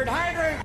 bastard! Hydrate!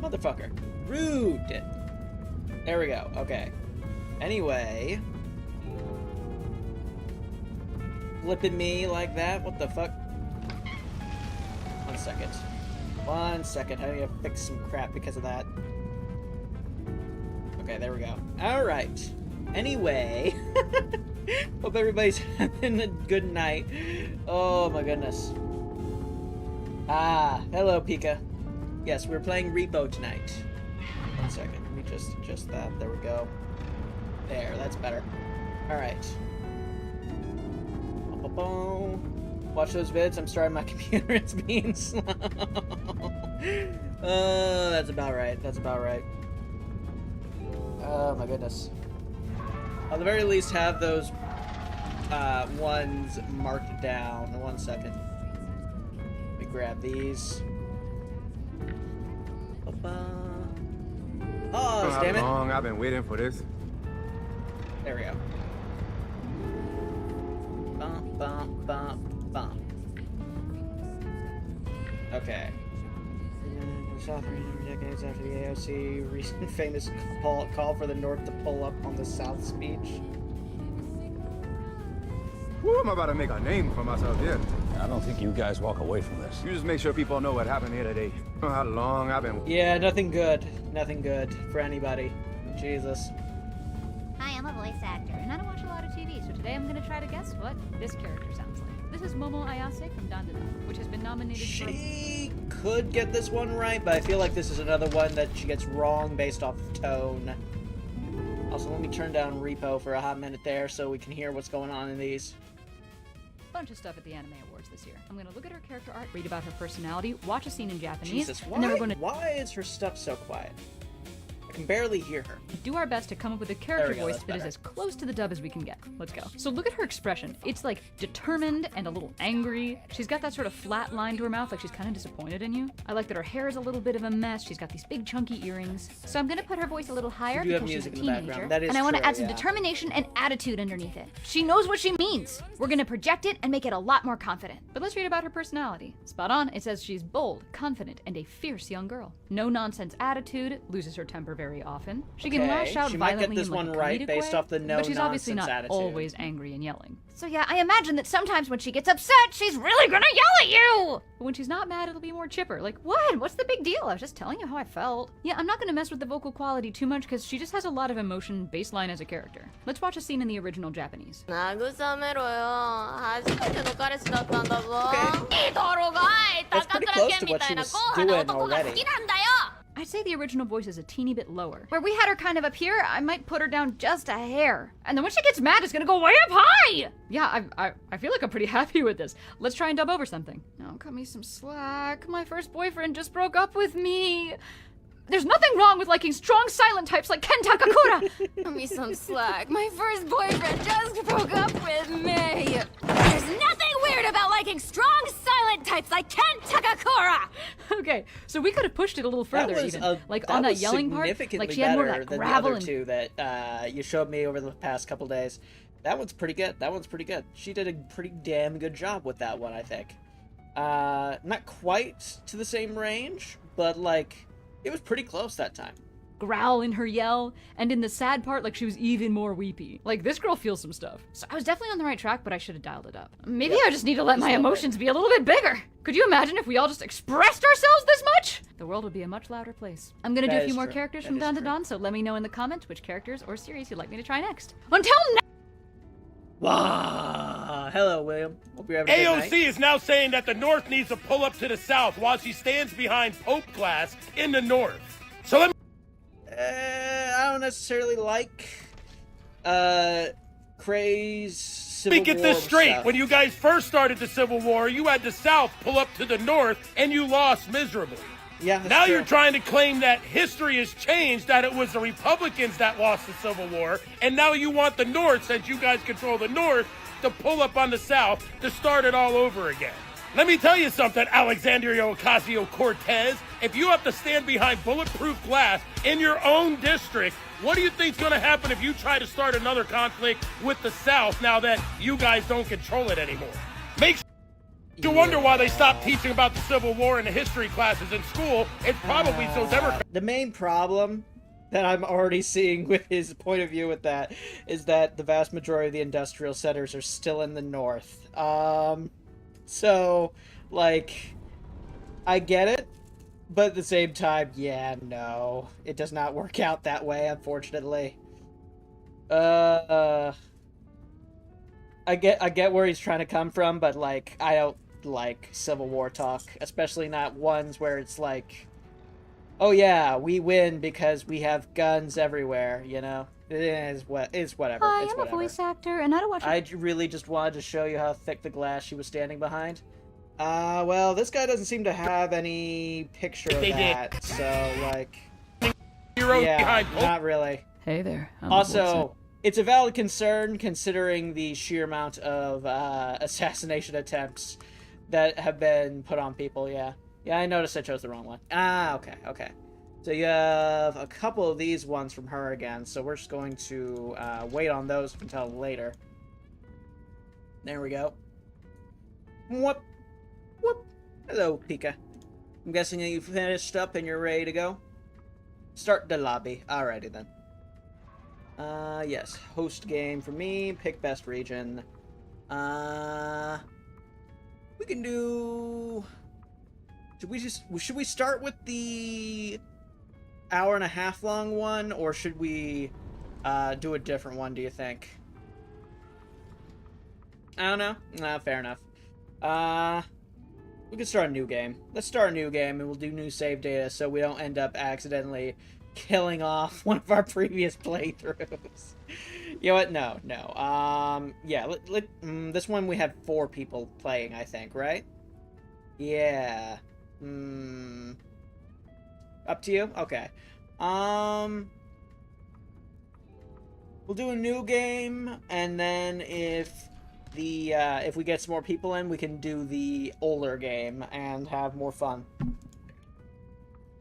Motherfucker. Rude. There we go. Okay. Anyway. Flipping me like that? What the fuck? 1 second. 1 second. I need to fix some crap because of that. Okay, there we go. Alright. Anyway. Hope everybody's having a good night. Oh my goodness. Ah, hello Pika. Yes, we're playing R.E.P.O tonight. 1 second, let me just adjust that. There we go. There, that's better. Alright. Watch those vids. I'm sorry, my computer is being slow. That's about right. That's about right. Oh my goodness. I'll at the very least have those ones marked down. 1 second. Let me grab these. Oh, damn it. How long I've been waiting for this. There we go. Bump, bump, bump, bump. Okay. South decades after the AOC, recent famous call for the North to pull up on the South's speech. Woo, I'm about to make a name for myself here. I don't think you guys walk away from this. You just make sure people know what happened here today. How long I've been... Yeah, nothing good. Nothing good for anybody. Jesus. Hi, I'm a voice actor, and I don't watch a lot of TV, so today I'm gonna try to guess what this character sounds like. This is Momo Ayase from Dandadan, which has been nominated for... She could get this one right, but I feel like this is another one that she gets wrong based off of tone. Also, let me turn down R.E.P.O for a hot minute there so we can hear what's going on in these. Bunch of stuff at the Anime Awards this year. I'm gonna look at her character art, read about her personality, watch a scene in Japanese, Jesus, and then we're gonna why is her stuff so quiet? I can barely hear her. do our best to come up with a character go, voice that's that is better. as close to the dub as we can get. Let's go. So look at her expression. It's like determined and a little angry. She's got that sort of flat line to her mouth, like she's kind of disappointed in you. I like that her hair is a little bit of a mess. She's got these big chunky earrings. So I'm gonna put her voice a little higher You do have because she's a music in the teenager, background. That is and I want to true, add some yeah. determination and attitude underneath it. She knows what she means. We're gonna project it and make it a lot more confident. But let's read about her personality. Spot on, it says she's bold, confident, and a fierce young girl. No nonsense attitude, loses her temper very often. She can lash out she might violently get this in like one a right comedic based way, off the no but she's obviously nonsense not attitude. always angry and yelling. So yeah, I imagine that sometimes when she gets upset, she's really gonna yell at you! But when she's not mad, it'll be more chipper. Like, what? What's the big deal? I was just telling you how I felt. Yeah, I'm not gonna mess with the vocal quality too much because she just has a lot of emotion baseline as a character. Let's watch a scene in the original Japanese. 慰めろよ。初めての彼氏だったんだぞ。 Okay. いいとろがい。 That's 高 pretty 倉 close 健 to み what た she いな was 硬派な doing 男が好 already. きなんだよ。I'd say the original voice is a teeny bit lower. Where we had her kind of up here, I might put her down just a hair. And then when she gets mad, it's gonna go way up high! Yeah, I feel like I'm pretty happy with this. Let's try and dub over something. Oh, cut me some slack. My first boyfriend just broke up with me. There's nothing wrong with liking strong silent types like Ken Takakura! Cut me some slack. My first boyfriend just broke up with me. There's nothing weird about liking strong silent types like Ken Takakura. Okay, so we could have pushed it a little further even. Like on that yelling part, like she had more of that than gravel the other two that you showed me over the past couple days. That one's pretty good. That one's pretty good. She did a pretty damn good job with that one, I think. Not quite to the same range, but like it was pretty close that time. growl in her yell, and in the sad part, like she was even more weepy. Like this girl feels some stuff. So I was definitely on the right track, but I should have dialed it up. Maybe I just need to let my emotions be a little bit bigger. Could you imagine if we all just expressed ourselves this much? The world would be a much louder place. I'm gonna do a few more characters from Dawn to Dawn, so let me know in the comments which characters or series you'd like me to try next. Until next. Wow. Hello, William. Hope you're having a good night. AOC is now saying that the North needs to pull up to the South while she stands behind Pope class in the North. So let me... I don't necessarily like Craze Civil Let me get War this straight. stuff. When you guys first started the Civil War, you had the South pull up to the North, and you lost miserably. Yeah, that's Now true. you're trying to claim that history has changed, that it was the Republicans that lost the Civil War, and now you want the North, since you guys control the North, to pull up on the South to start it all over again. Let me tell you something, Alexandria Ocasio-Cortez. If you have to stand behind bulletproof glass in your own district, what do you think's going to happen if you try to start another conflict with the South now that you guys don't control it anymore? You wonder why they stopped teaching about the Civil War in the history classes in school. It's probably so Democrats... The main problem that I'm already seeing with his point of view with that is that the vast majority of the industrial centers are still in the North. So, like, I get it, but at the same time, yeah, no. It does not work out that way, unfortunately. I get where he's trying to come from, but, like, I don't like Civil War talk, especially not ones where it's like, oh yeah, we win because we have guns everywhere, you know? It's whatever. Hi, it's I'm whatever. a voice actor, and I don't watch. I really just wanted to show you how thick the glass she was standing behind. Well, this guy doesn't seem to have any picture of that, so, like, yeah, not really. Hey there. Also, it's a valid concern considering the sheer amount of assassination attempts that have been put on people, yeah. Yeah, I noticed I chose the wrong one. Okay. So you have a couple of these ones from her again, so we're just going to wait on those until later. There we go. Whoop. Whoop. Hello, Pika. I'm guessing that you finished up and you're ready to go? Start the lobby. Alrighty then. Yes. Host game for me. Pick best region. We can do... Should we start with the hour-and-a-half long one, or should we do a different one, do you think? I don't know. Nah, fair enough. We can start a new game. Let's start a new game, and we'll do new save data so we don't end up accidentally killing off one of our previous playthroughs. You know what? No. Yeah, this one we had 4 people playing, I think, right? Yeah. Up to you? Okay. We'll do a new game, and then if we get some more people in, we can do the older game and have more fun.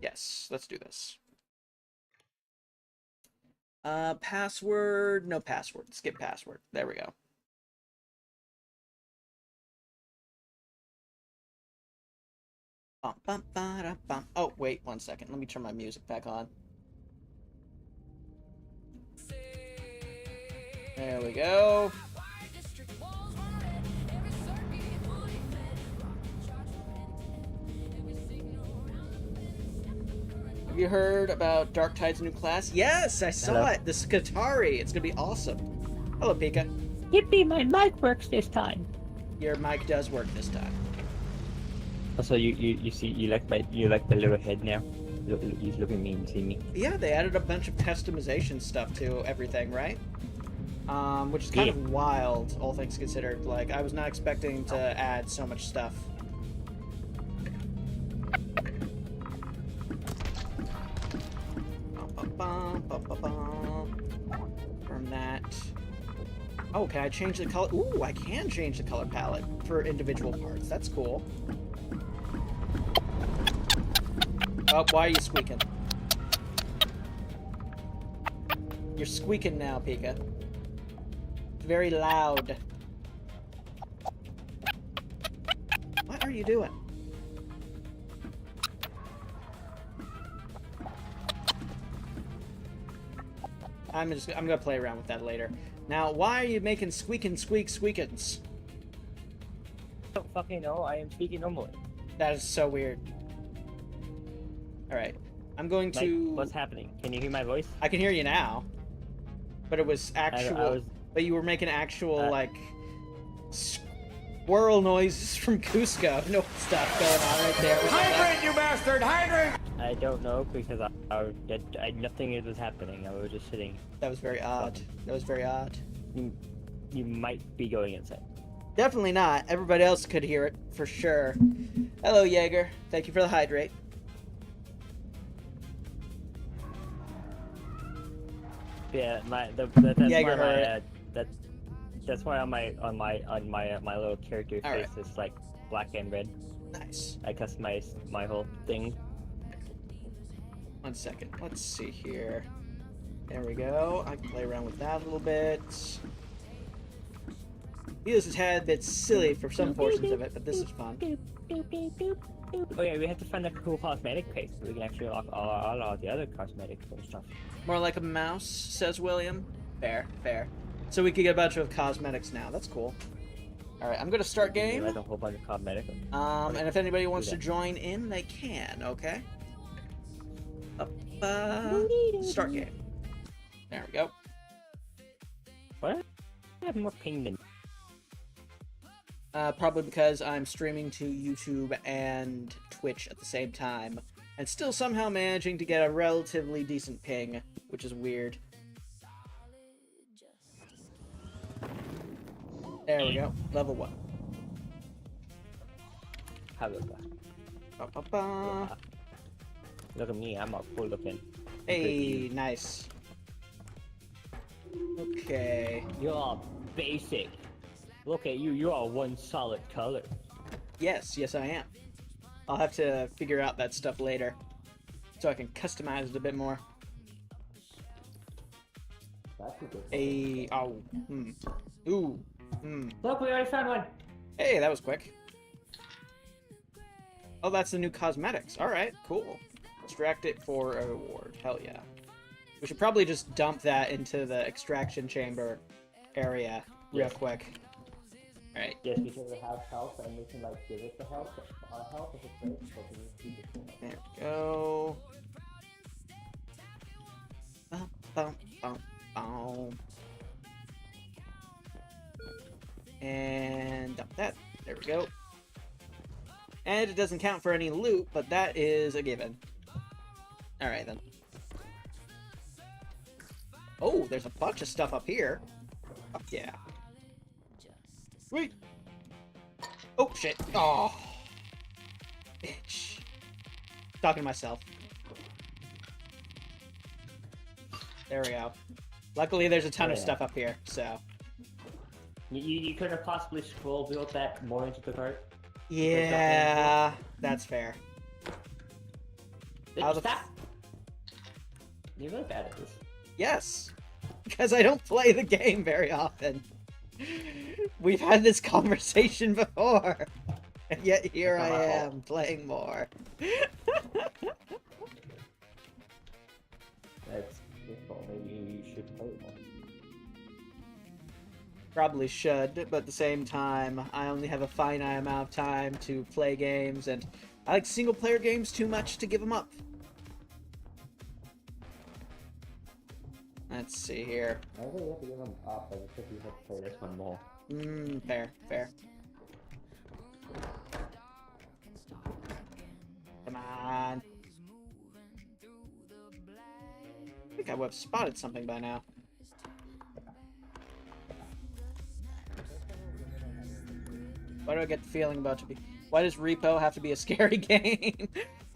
Yes, let's do this. Password, no password. Skip password. There we go. Oh, wait 1 second. Let me turn my music back on. There we go. Have you heard about Dark Tide's new class? Yes, I saw it. The Skatari. It's gonna be awesome. Hello, Pika. Yippee, my mic works this time. Your mic does work this time. Also, you see, you like the little head now. He's looking mean and see me. Yeah, they added a bunch of customization stuff to everything, right? Which is kind of wild, all things considered. Like, I was not expecting to add so much stuff. From that. Oh, can I change the color? Ooh, I can change the color palette for individual parts. That's cool. Oh, why are you squeaking? You're squeaking now, Pika. It's very loud. What are you doing? I'm gonna play around with that later. Now, why are you making squeakins? I don't fucking know. I am speaking normally. That is so weird. Alright. I'm going to... What's happening? Can you hear my voice? I can hear you now. But it was actual... But you were making actual, like... squirrel noises from Cusco. No stuff going on right there. Hydrate, you bastard! Hydrate! I don't know because nothing was happening. I was just sitting. That was very odd. That was very odd. You might be going insane. Definitely not. Everybody else could hear it, for sure. Hello, Jaeger. Thank you for the hydrate. Yeah, that's why on my little character face it's like black and red. Nice. I customized my whole thing. 1 second. Let's see here. There we go. I can play around with that a little bit. This is a tad bit silly for some portions of it, but this is fun. Oh yeah, we have to find a cool cosmetic place so we can actually unlock all the other cosmetics and stuff. More like a mouse, says William. Fair, fair. So we could get a bunch of cosmetics now. That's cool. Alright, I'm gonna start game. Like a whole bunch of cosmetics. And if anybody wants to join in, they can, okay? Start game. There we go. What? I have more ping than... Probably because I'm streaming to YouTube and Twitch at the same time, and still somehow managing to get a relatively decent ping, which is weird. There we go. Level 1. How about that? Look at me, I'm all cool looking. Hey, nice. Okay. You're all basic. Look at you, you're all one solid color. Yes, yes I am. I'll have to figure out that stuff later, so I can customize it a bit more. Hey, oh, ooh, Look, we already found one! Hey, that was quick. Oh, that's the new cosmetics. Alright, cool. Extract it for a reward. Hell yeah. We should probably just dump that into the extraction chamber area real quick. Alright. Yes, because we have health and we can like give it the health. Our health is a great, so we need to keep it. There we go. Bum, bum, bum, bum. And dump that. There we go. And it doesn't count for any loot, but that is a given. Alright then. Oh, there's a bunch of stuff up here. Fuck yeah. Sweet. Oh, shit. Oh. Bitch. Talking to myself. There we go. Luckily, there's a ton of stuff up here, so. You could have possibly scroll built that more into the cart. Yeah, that's fair. Stop! You're really bad at this. Yes, because I don't play the game very often. We've had this conversation before, and yet here I am playing more. That's your fault. Maybe you should play more. Probably should, but at the same time, I only have a finite amount of time to play games, and I like single-player games too much to give them up. Let's see here. I don't think you have to give them up, I just think you have to play this one more. Fair, fair. Come on. think I would have spotted something by now. Why do I get the feeling about to be... Why does R.E.P.O have to be a scary game?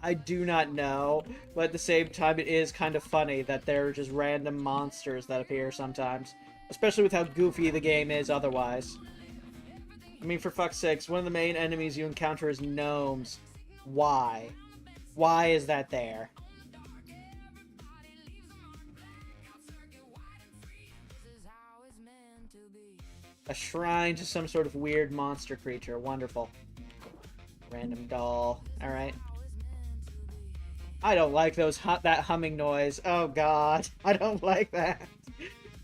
I do not know, but at the same time it is kind of funny that there are just random monsters that appear sometimes. Especially with how goofy the game is otherwise. I mean, for fuck's sakes, one of the main enemies you encounter is gnomes. Why? Why is that there? A shrine to some sort of weird monster creature. Wonderful. Random doll. Alright. I don't like that humming noise. Oh god. I don't like that.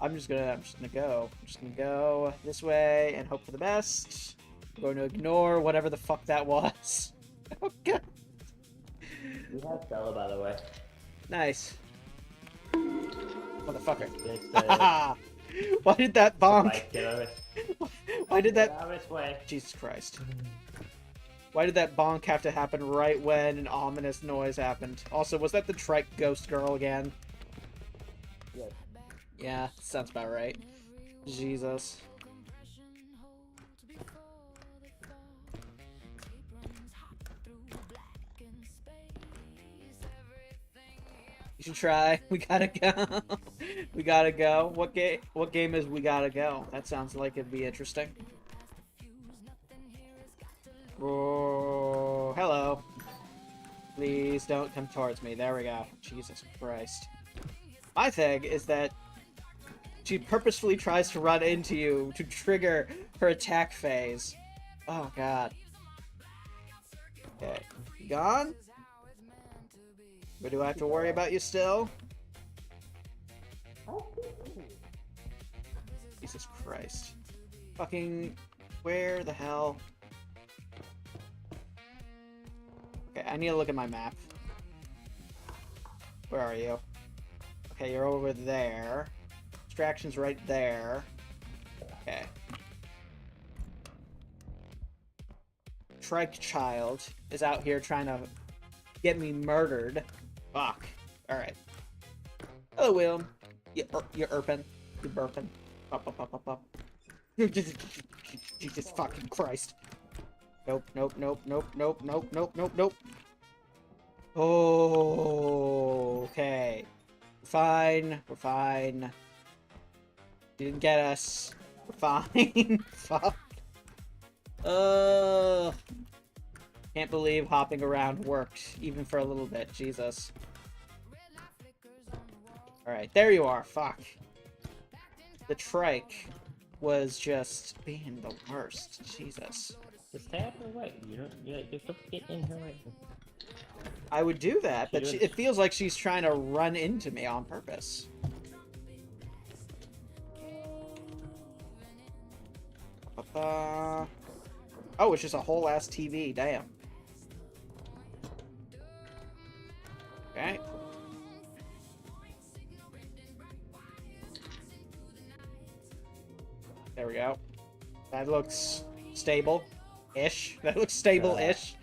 I'm just gonna go. I'm just gonna go this way and hope for the best. I'm going to ignore whatever the fuck that was. Oh god. We have Bella, by the way. Nice. Motherfucker. It's, Why did that bonk? Mike, get out of it. Why did that... Get out of its way. Jesus Christ. Why did that bonk have to happen right when an ominous noise happened? Also, was that the trike ghost girl again? Yes. Yeah, sounds about right. Jesus. You should try. We gotta go. We gotta go. What game is We Gotta Go? That sounds like it'd be interesting. Oh, hello. Please don't come towards me. There we go. Jesus Christ. My thing is that she purposefully tries to run into you to trigger her attack phase. Oh, God. Okay. You gone? Or do I have to worry about you still? Jesus Christ. Fucking... Where the hell? Okay, I need to look at my map. Where are you? Okay, you're over there. Distraction's right there. Okay. Trike Child is out here trying to get me murdered. Fuck. Alright. Hello, Will. You're erping. You're burping. Up, up, up, up, up. Jesus fucking Christ. Nope, nope, nope, nope, nope, nope, nope, nope, nope. Oh, okay. We're fine. We're fine. Didn't get us. We're fine. Fuck. Can't believe hopping around worked, even for a little bit. Jesus. Alright, there you are. Fuck. The trike was just being the worst. Jesus. Just tap her right. You're supposed to get in her right. I would do that, but it feels like she's trying to run into me on purpose. Oh, it's just a whole ass TV. Damn. Okay. There we go. That looks stable-ish. That looks stable-ish.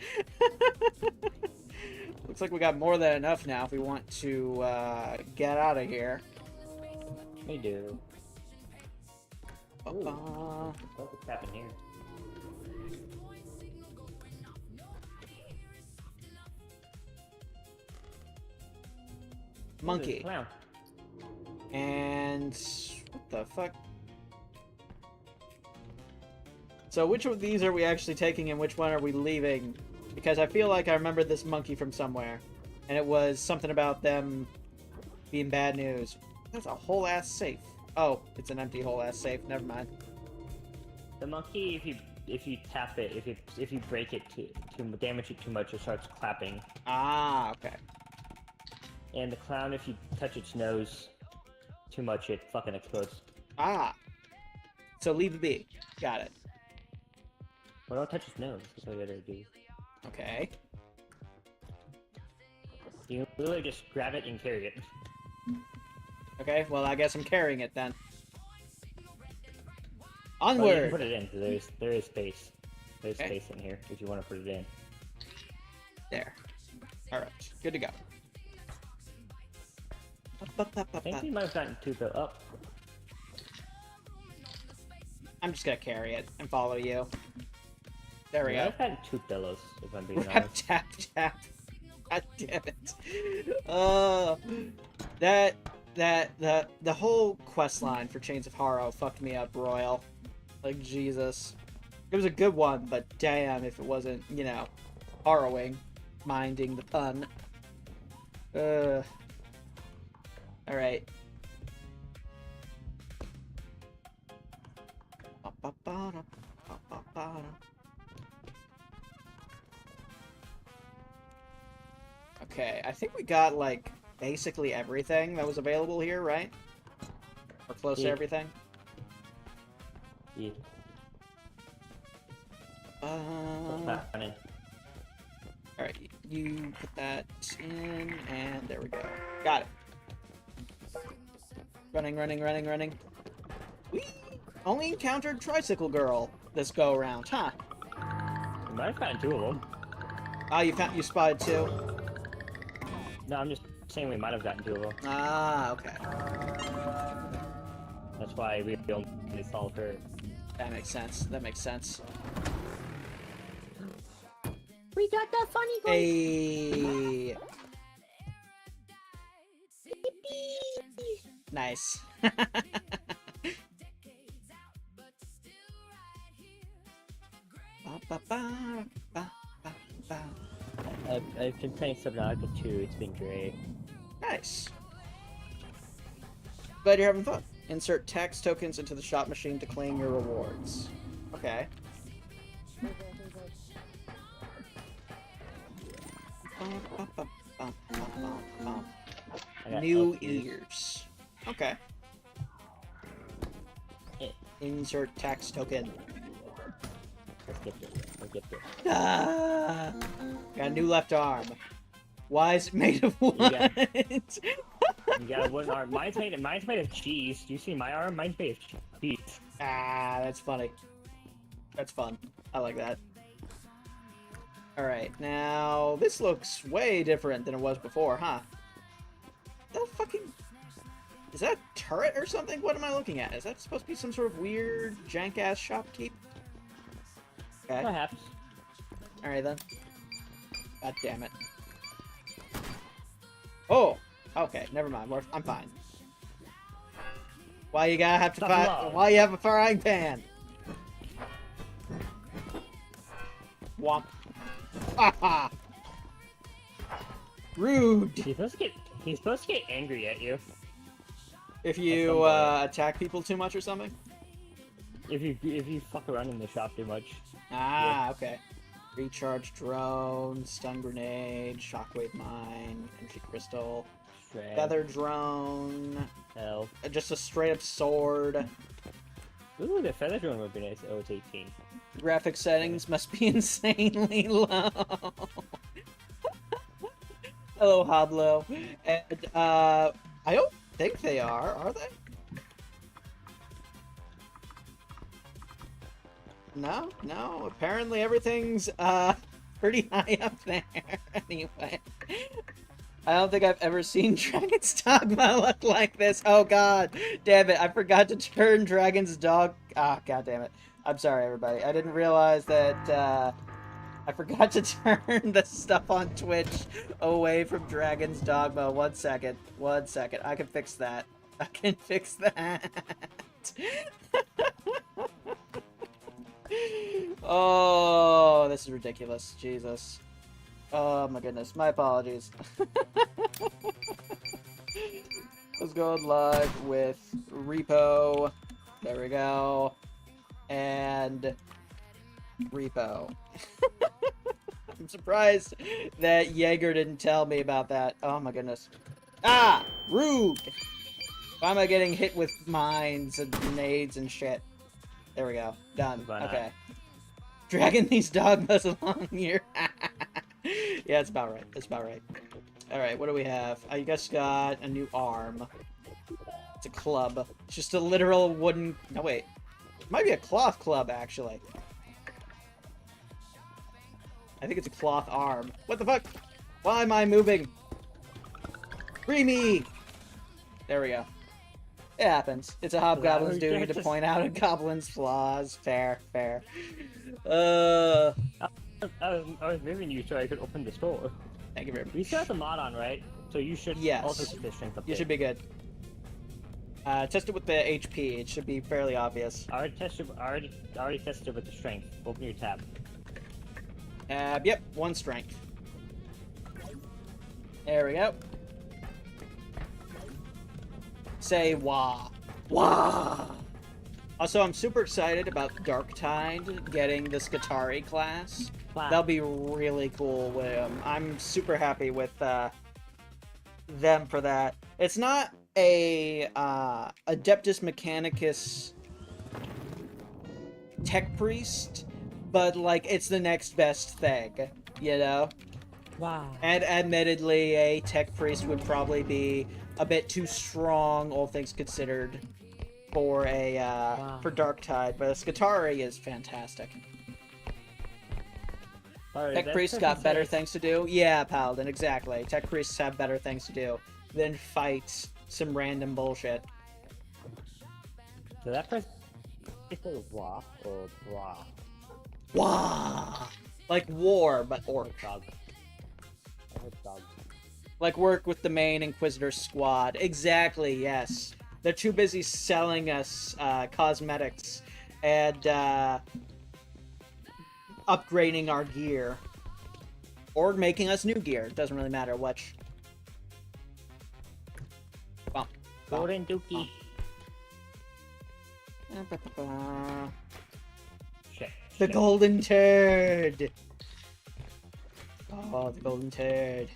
Looks like we got more than enough now if we want to get out of here. We do. What's happening here? Monkey. Clown. And what the fuck? So which of these are we actually taking and which one are we leaving? Because I feel like I remember this monkey from somewhere. And it was something about them being bad news. That's a whole ass safe. Oh, it's an empty whole ass safe. Never mind. The monkey, if you tap it, if you break it to damage it too much, it starts clapping. Ah, okay. And the clown, if you touch its nose too much, it fucking explodes. Ah. So leave it be. Got it. Well, don't touch its nose. That's all you gotta do. Okay. You literally just grab it and carry it. Okay, well I guess I'm carrying it then. Well, you Onward! can put it in, so there is space. There's space in here if you want to put it in. There. Alright, good to go. I think we might have gotten 2 pillows. Oh, I'm just gonna carry it and follow you. There we we go. might have gotten 2 pillows, if I'm being Rap, honest. tap, tap. God damn it. The whole quest line for Chains of Horror fucked me up royal. Like, Jesus. It was a good one, but damn if it wasn't, you know, harrowing. Minding the pun. Alright. Okay, I think we got, like, basically everything that was available here, right? Or close to Yeah. everything? Yeah. Running. Alright, you put that in, and there we go. Got it. Running, running, running, running. Whee! Only encountered Tricycle Girl this go around, huh? We might have gotten 2 of them. Oh, you spotted 2? No, I'm just saying we might have gotten 2 of them. Ah, okay. That's why we only solved her. That makes sense. That makes sense. We got that funny guy. Hey. Nice. I've been playing Subnautica 2, it's been great. Nice. Glad you're having fun. Insert tax tokens into the shop machine to claim your rewards. Okay. I got New LPs. ears. Okay. Eh. Insert tax token. Let's get this. Let's get this. Ah! Got a new left arm. Why is it made of wood? got- You got a wooden arm. Mine's made of cheese. Do you see my arm? Mine's made of cheese. Ah, that's funny. That's fun. I like that. Alright, now this looks way different than it was before, huh? That fucking... Is that a turret or something? What am I looking at? Is that supposed to be some sort of weird, jank-ass shopkeep? Okay. Perhaps. Alright then. God damn it. Oh! Okay, never mind. I'm fine. Why you gotta have to Stop fight? love. Why you have a frying pan? Womp. Haha! Rude! He's supposed to get angry at you. If you attack people too much or something? If you fuck around in the shop too much. Ah, okay. Recharge drone, stun grenade, shockwave mine, energy crystal, Shred. feather drone, Hell. just a straight up sword. Ooh, the feather drone would be nice. Oh, it's 18. Graphic settings must be insanely low. Hello, Hoblo. And, I don't think they are they? No, apparently everything's, pretty high up there, anyway. I don't think I've ever seen Dragon's Dogma look like this. Oh god, damn it, I forgot to turn Dragon's Dog... Ah, god damn it. I'm sorry, everybody. I didn't realize that, I forgot to turn the stuff on Twitch away from Dragon's Dogma. One second. I can fix that. Oh, this is ridiculous. Jesus. Oh my goodness. My apologies. Let's go live with R.E.P.O. There we go. And R.E.P.O. I'm surprised that Jaeger didn't tell me about that. Oh my goodness. Ah! Rude! Why am I getting hit with mines and grenades and shit? There we go. Done. Why not? Okay. Dragging these dogmas along here. Yeah, that's about right. Alright, what do we have? You guys got a new arm. It's a club. It's just a literal wooden... No, wait. It might be a cloth club, actually. I think it's a cloth arm. What the fuck? Why am I moving? Free me! There we go. It happens. It's a hobgoblin's we duty get to to- point out a goblin's flaws. Fair, fair. I was moving you so I could open the store. Thank you very much. You still have the mod on, right? So you should Yes. also get the strength up. You should be good. Test it with the HP. It should be fairly obvious. I already tested it with the strength. Open your tab. Yep, 1 strength. There we go. Say wah. Wah! Also, I'm super excited about Darktide getting the Skatari class. Wow. That'll be really cool with him. I'm super happy with them for that. It's not a Adeptus Mechanicus tech priest, but like it's the next best thing, you know? Wow. And admittedly, a tech priest would probably be a bit too strong, all things considered, for a for Darktide, but a Skatari is fantastic. Sorry, Tech that priests person got better says- things to do. Yeah, Paladin, exactly. Tech priests have better things to do than fight some random bullshit. So that person say wah or blah. Wah! Like war, but orc. Dog. I heard dog. Like work with the main Inquisitor squad. Exactly, yes. They're too busy selling us cosmetics and upgrading our gear. Or making us new gear. It doesn't really matter which. Bump. Golden Dookie. Shit. The shit. golden turd! Oh, the golden turd.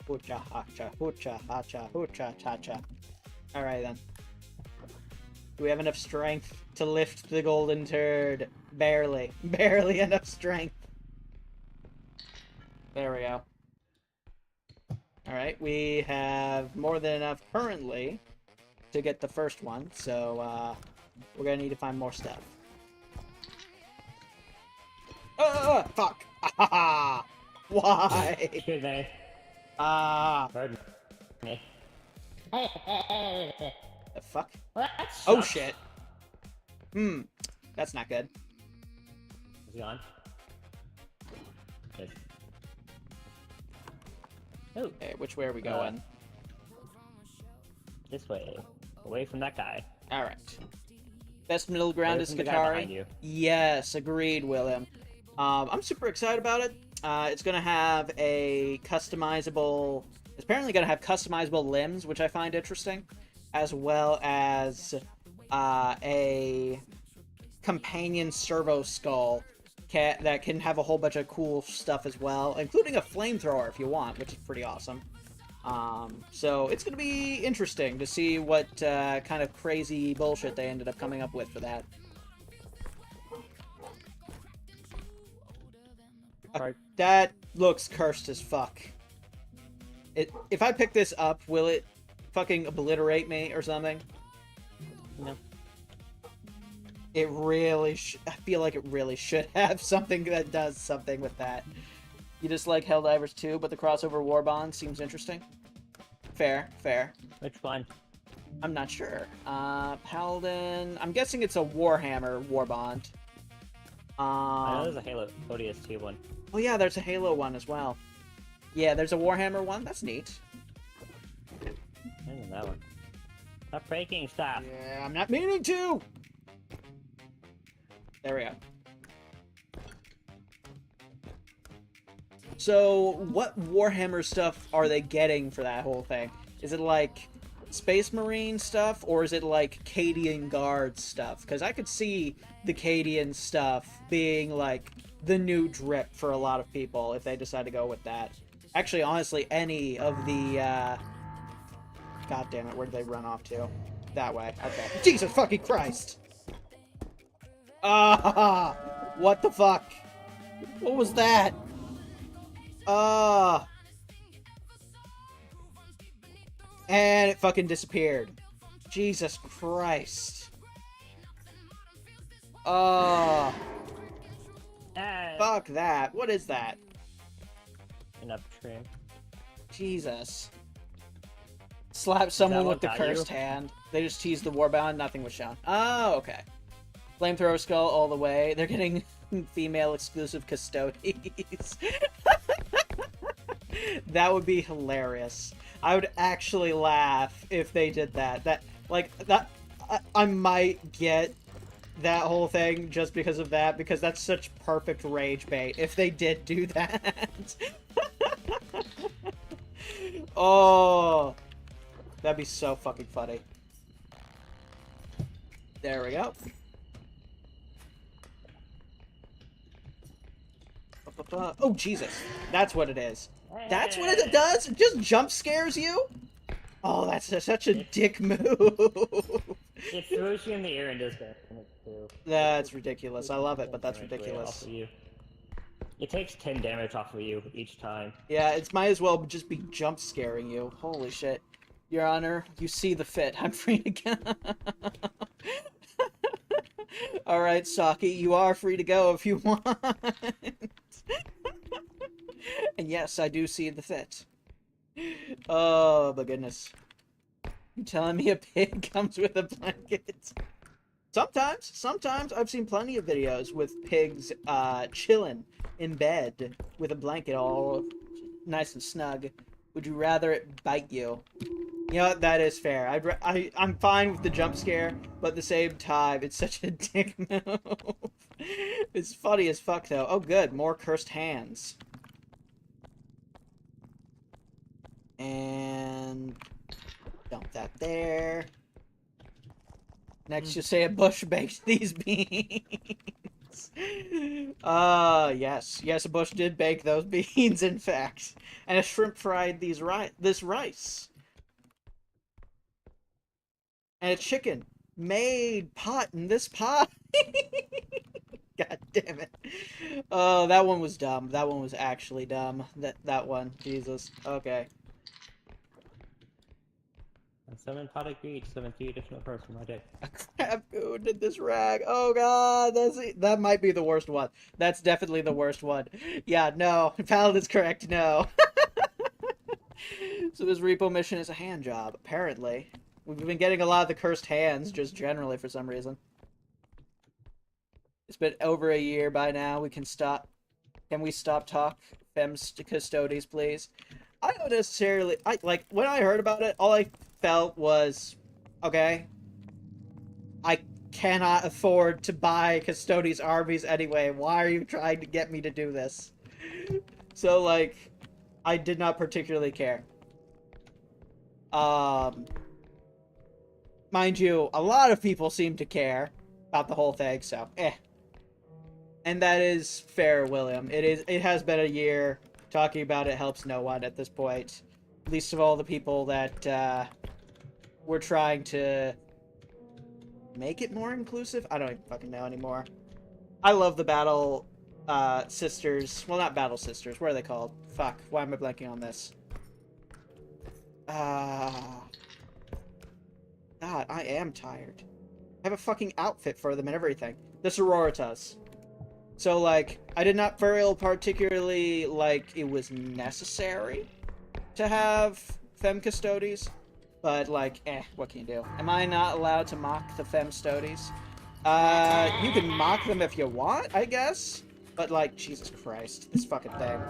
Hoocha, hacha, hoocha, hacha, hoocha, cha-cha. Alright then. Do we have enough strength to lift the golden turd? Barely. Barely enough strength. There we go. Alright, we have more than enough currently to get the first one, so we're gonna need to find more stuff. Fuck! Ah, why? Excuse me. Ah, Pardon me. the fuck? Well, that Oh sucks. shit. That's not good. Is he on? Yes. Oh, Okay, which way are we going? this way. Away from that guy. Alright. Best middle ground Away is from the guy behind Skatari. you. Yes, agreed, William. I'm super excited about it. It's gonna have a customizable... It's apparently gonna have customizable limbs, which I find interesting, as well as a companion servo skull that can have a whole bunch of cool stuff as well, including a flamethrower if you want, which is pretty awesome. So it's gonna be interesting to see what kind of crazy bullshit they ended up coming up with for that. That looks cursed as fuck. If I pick this up, will it fucking obliterate me or something? No. It really I feel like it really should have something that does something with that. You just like Helldivers 2, but the crossover Warbond seems interesting. Fair, fair. Which one? I'm not sure. Paladin... I'm guessing it's a Warhammer Warbond. I know there's a Halo ODST one. Oh yeah, there's a Halo one as well. Yeah, there's a Warhammer one. That's neat. I know that one. Stop breaking stuff. Yeah, I'm not meaning to! There we go. So, what Warhammer stuff are they getting for that whole thing? Is it like Space Marine stuff, or is it like Cadian Guard stuff? Because I could see the Cadian stuff being like the new drip for a lot of people if they decide to go with that. Actually, honestly, any of the, God damn it, where did they run off to? That way. Okay. Jesus fucking Christ! Ah! What the fuck? What was that? And it fucking disappeared. Jesus Christ. Fuck that. What is that? An upstream. Jesus. Slap someone what with the got you? cursed hand. They just teased the warband, nothing was shown. Oh, okay. Flamethrower skull all the way. They're getting female exclusive custodies. That would be hilarious. I would actually laugh if they did that. I might get that whole thing just because of that, because that's such perfect rage bait if they did do that. Oh, that'd be so fucking funny. There we go. Oh, Jesus. That's what it is. That's what it does? It just jump scares you? Oh, that's such a dick move. It throws you in the air and does that too. That's ridiculous. I love it, but that's ridiculous. Off of you. It takes 10 damage off of you each time. Yeah, it might as well just be jump scaring you. Holy shit. Your Honor, you see the fit. I'm free to go. Alright, Saki, you are free to go if you want. And yes, I do see the fit. Oh, my goodness. You telling me a pig comes with a blanket? Sometimes I've seen plenty of videos with pigs chilling in bed with a blanket all nice and snug. Would you rather it bite you? You know what, that is fair. I'm fine with the jump scare, but at the same time, it's such a dick move. It's funny as fuck, though. Oh, good. More cursed hands. And dump that there. Next, you say a bush baked these beans. Yes. Yes, a bush did bake those beans, in fact. And a shrimp fried this rice. And a chicken made pot in this pot. God damn it. Oh, that one was dumb. That one was actually dumb. That one. Jesus. Okay. And summon potted greed, summon 3 additional cards from my deck. A crab food in this rag. Oh god, that might be the worst one. That's definitely the worst one. Yeah, no. Paladin's correct, no. So this repo mission is a hand job, apparently. We've been getting a lot of the cursed hands, just generally for some reason. It's been over a year by now. We can stop. Can we stop talk? Fems to custodies, please. I don't necessarily... when I heard about it, all I felt was, okay, I cannot afford to buy Custodes armies anyway. Why are you trying to get me to do this? So, like, I did not particularly care. Mind you, a lot of people seem to care about the whole thing, so, eh. And that is fair, William. It has been a year. Talking about it helps no one at this point. Least of all the people that, we're trying to make it more inclusive? I don't even fucking know anymore. I love the Battle, Sisters. Well, not Battle Sisters. What are they called? Fuck. Why am I blanking on this? God, I am tired. I have a fucking outfit for them and everything. The Sororitas. So, like, I did not feel particularly like it was necessary to have Femme Custodes. But, like, what can you do? Am I not allowed to mock the Femme Custodes? You can mock them if you want, I guess. But, like, Jesus Christ. This fucking thing.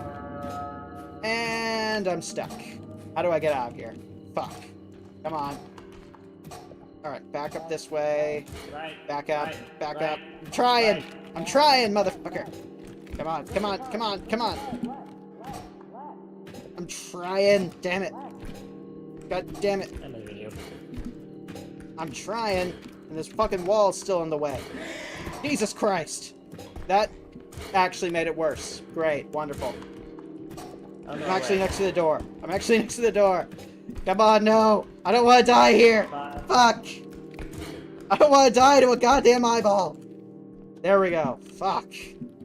And I'm stuck. How do I get out of here? Fuck. Come on. Alright, back up this way. Back up. Back up. I'm trying! I'm trying, motherfucker! Come on, come on, come on, come on! I'm trying! Damn it! God damn it! I'm trying, and this fucking wall's still in the way. Jesus Christ! That actually made it worse. Great, wonderful. I'm actually next to the door. I'm actually next to the door. Come on, no! I don't want to die here! Fuck! I don't want to die to a goddamn eyeball! There we go. Fuck.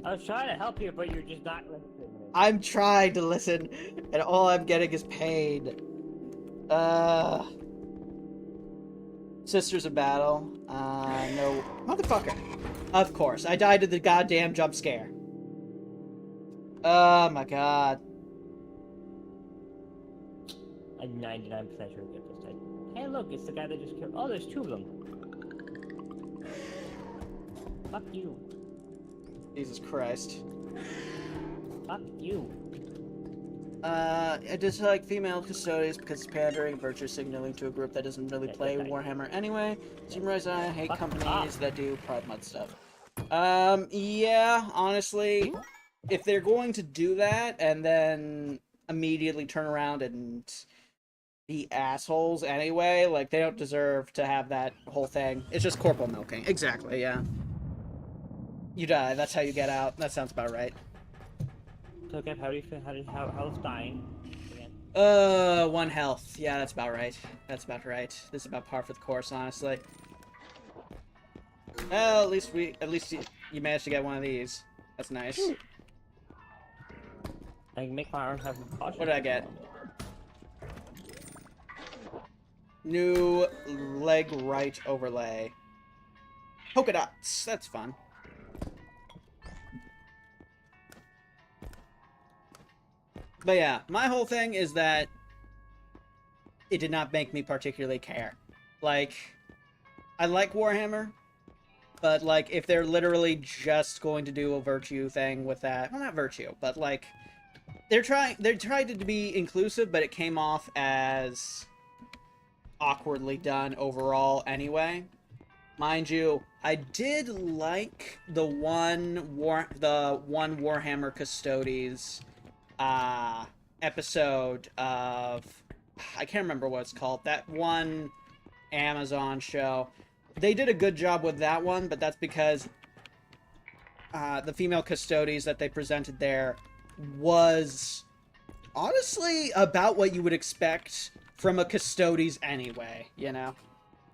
I was trying to help you, but you're just not listening. I'm trying to listen, and all I'm getting is pain. Sisters of Battle. No. Motherfucker. Of course. I died to the goddamn jump scare. Oh my god. I'm 99% sure we get this time. Hey, look, it's the guy that just killed. Oh, there's two of them. Fuck you. Jesus Christ. Fuck you. I dislike female custodians because it's pandering, virtue signaling to a group that doesn't really play Warhammer anyway. Summarize, I hate companies that do Pride Month stuff. Yeah, honestly, if they're going to do that and then immediately turn around and be assholes anyway, like, they don't deserve to have that whole thing. It's just corporal milking. Exactly, yeah. You die, that's how you get out. That sounds about right. So, Kev, how do you feel? How's dying? Again? 1 health. Yeah, that's about right. That's about right. This is about par for the course, honestly. Well, at least you managed to get one of these. That's nice. Ooh. I can make my arms have caution. What did I get? New leg right overlay. Polka dots. That's fun. But yeah, my whole thing is that it did not make me particularly care. Like, I like Warhammer, but like, if they're literally just going to do a virtue thing with that, well, not virtue, but like, they're trying to be inclusive, but it came off as awkwardly done overall anyway. Mind you, I did like the one Warhammer Custodes episode of, I can't remember what it's called, that one Amazon show. They did a good job with that one, but that's because the female Custodes that they presented there was honestly about what you would expect from a Custodes anyway, you know?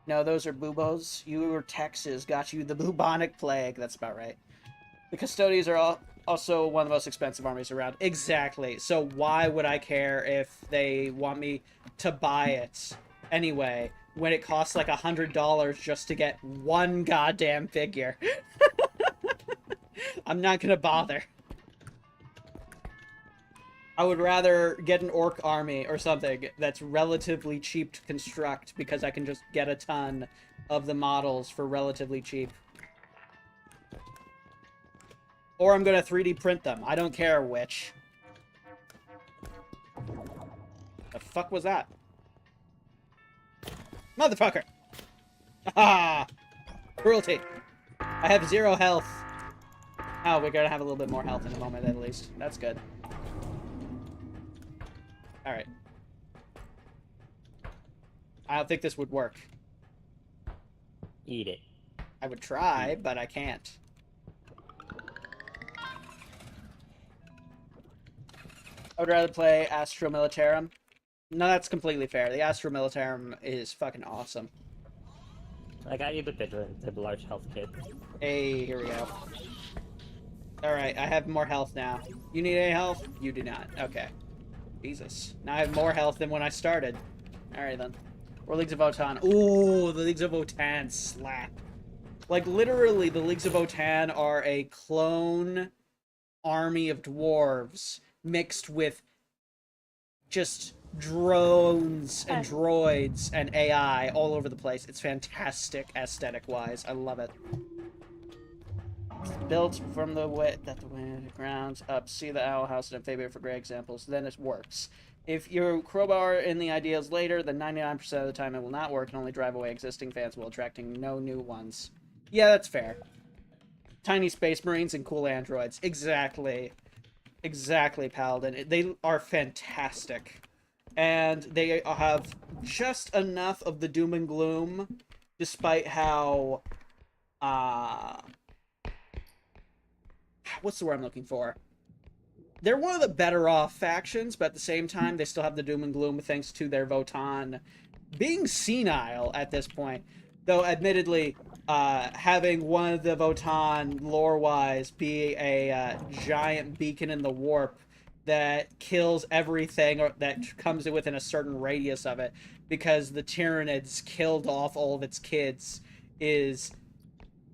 No, those are buboes. Your Texas got you the bubonic plague. That's about right. The Custodes are also one of the most expensive armies around. Exactly. So why would I care if they want me to buy it anyway, when it costs like $100 just to get one goddamn figure? I'm not gonna bother. I would rather get an orc army or something that's relatively cheap to construct because I can just get a ton of the models for relatively cheap. Or I'm gonna 3D print them. I don't care which. The fuck was that? Motherfucker! Ah! Cruelty! I have 0 health. Oh, we're gonna have a little bit more health in a moment at least. That's good. Alright. I don't think this would work. Eat it. I would try, but I can't. I would rather play Astro Militarum. No, that's completely fair. The Astro Militarum is fucking awesome. I got you the large health kit. Hey, here we go. Alright, I have more health now. You need any health? You do not. Okay. Jesus. Now I have more health than when I started. Alright then. Or Leagues of Votann. Ooh, the Leagues of Votann slap. Like, literally, the Leagues of Votann are a clone army of dwarves mixed with just drones and droids and AI all over the place. It's fantastic aesthetic-wise. I love it. Built from the way that the wind grounds up. See the Owl House and Amphibia for great examples. Then it works. If you crowbar in the ideas later, then 99% of the time it will not work and only drive away existing fans while attracting no new ones. Yeah, that's fair. Tiny space marines and cool androids. Exactly. Exactly, Paladin. They are fantastic. And they have just enough of the doom and gloom, despite how, what's the word I'm looking for? They're one of the better off factions, but at the same time, they still have the doom and gloom thanks to their Votann being senile at this point. Though, admittedly, having one of the Votann, lore-wise, be a giant beacon in the warp that kills everything that comes within a certain radius of it, because the Tyranids killed off all of its kids, is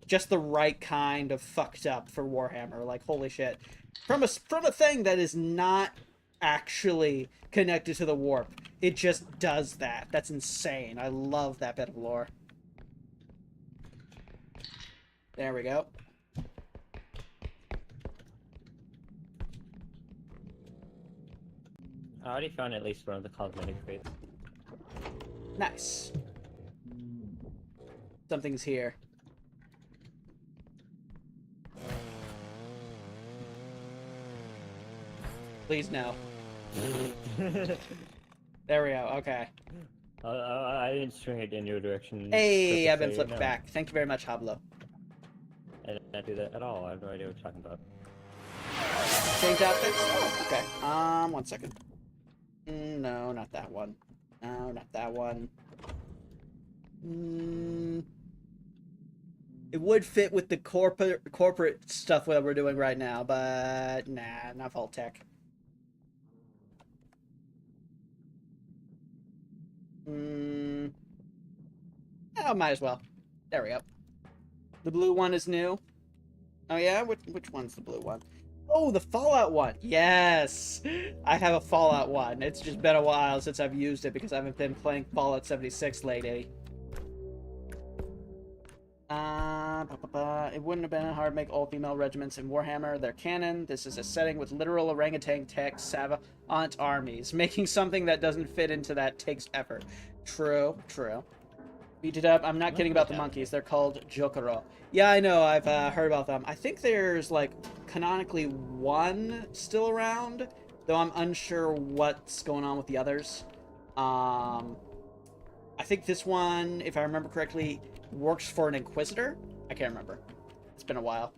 just the right kind of fucked up for Warhammer. Like, holy shit. From a thing that is not actually connected to the warp. it just does that. That's insane. I love that bit of lore. There we go. I already found at least one of the cosmetic crates. Nice. Something's here. Please no. There we go. Okay. I didn't swing it in your direction. Hey, I've been purposely, flipped no. back. Thank you very much, Hablo. I did not do that at all. I have no idea what you're talking about. Change outfits? Oh, okay. 1 second. No, not that one. No, not that one. It would fit with the corporate stuff that we're doing right now, but nah, not Vault Tech. Oh, might as well. There we go. The blue one is new. Oh yeah? Which one's the blue one? Oh, the Fallout one. Yes! I have a Fallout one. It's just been a while since I've used it because I haven't been playing Fallout 76 lately. It wouldn't have been hard to make all-female regiments in Warhammer. They're canon. This is a setting with literal orangutan tech savant armies. Making something that doesn't fit into that takes effort. True, true. Beat it up. I'm not kidding about the monkeys. They're called Jokero. Yeah, I know. I've heard about them. I think there's, like, canonically one still around, though I'm unsure what's going on with the others. I think this one, if I remember correctly, works for an Inquisitor. I can't remember. It's been a while.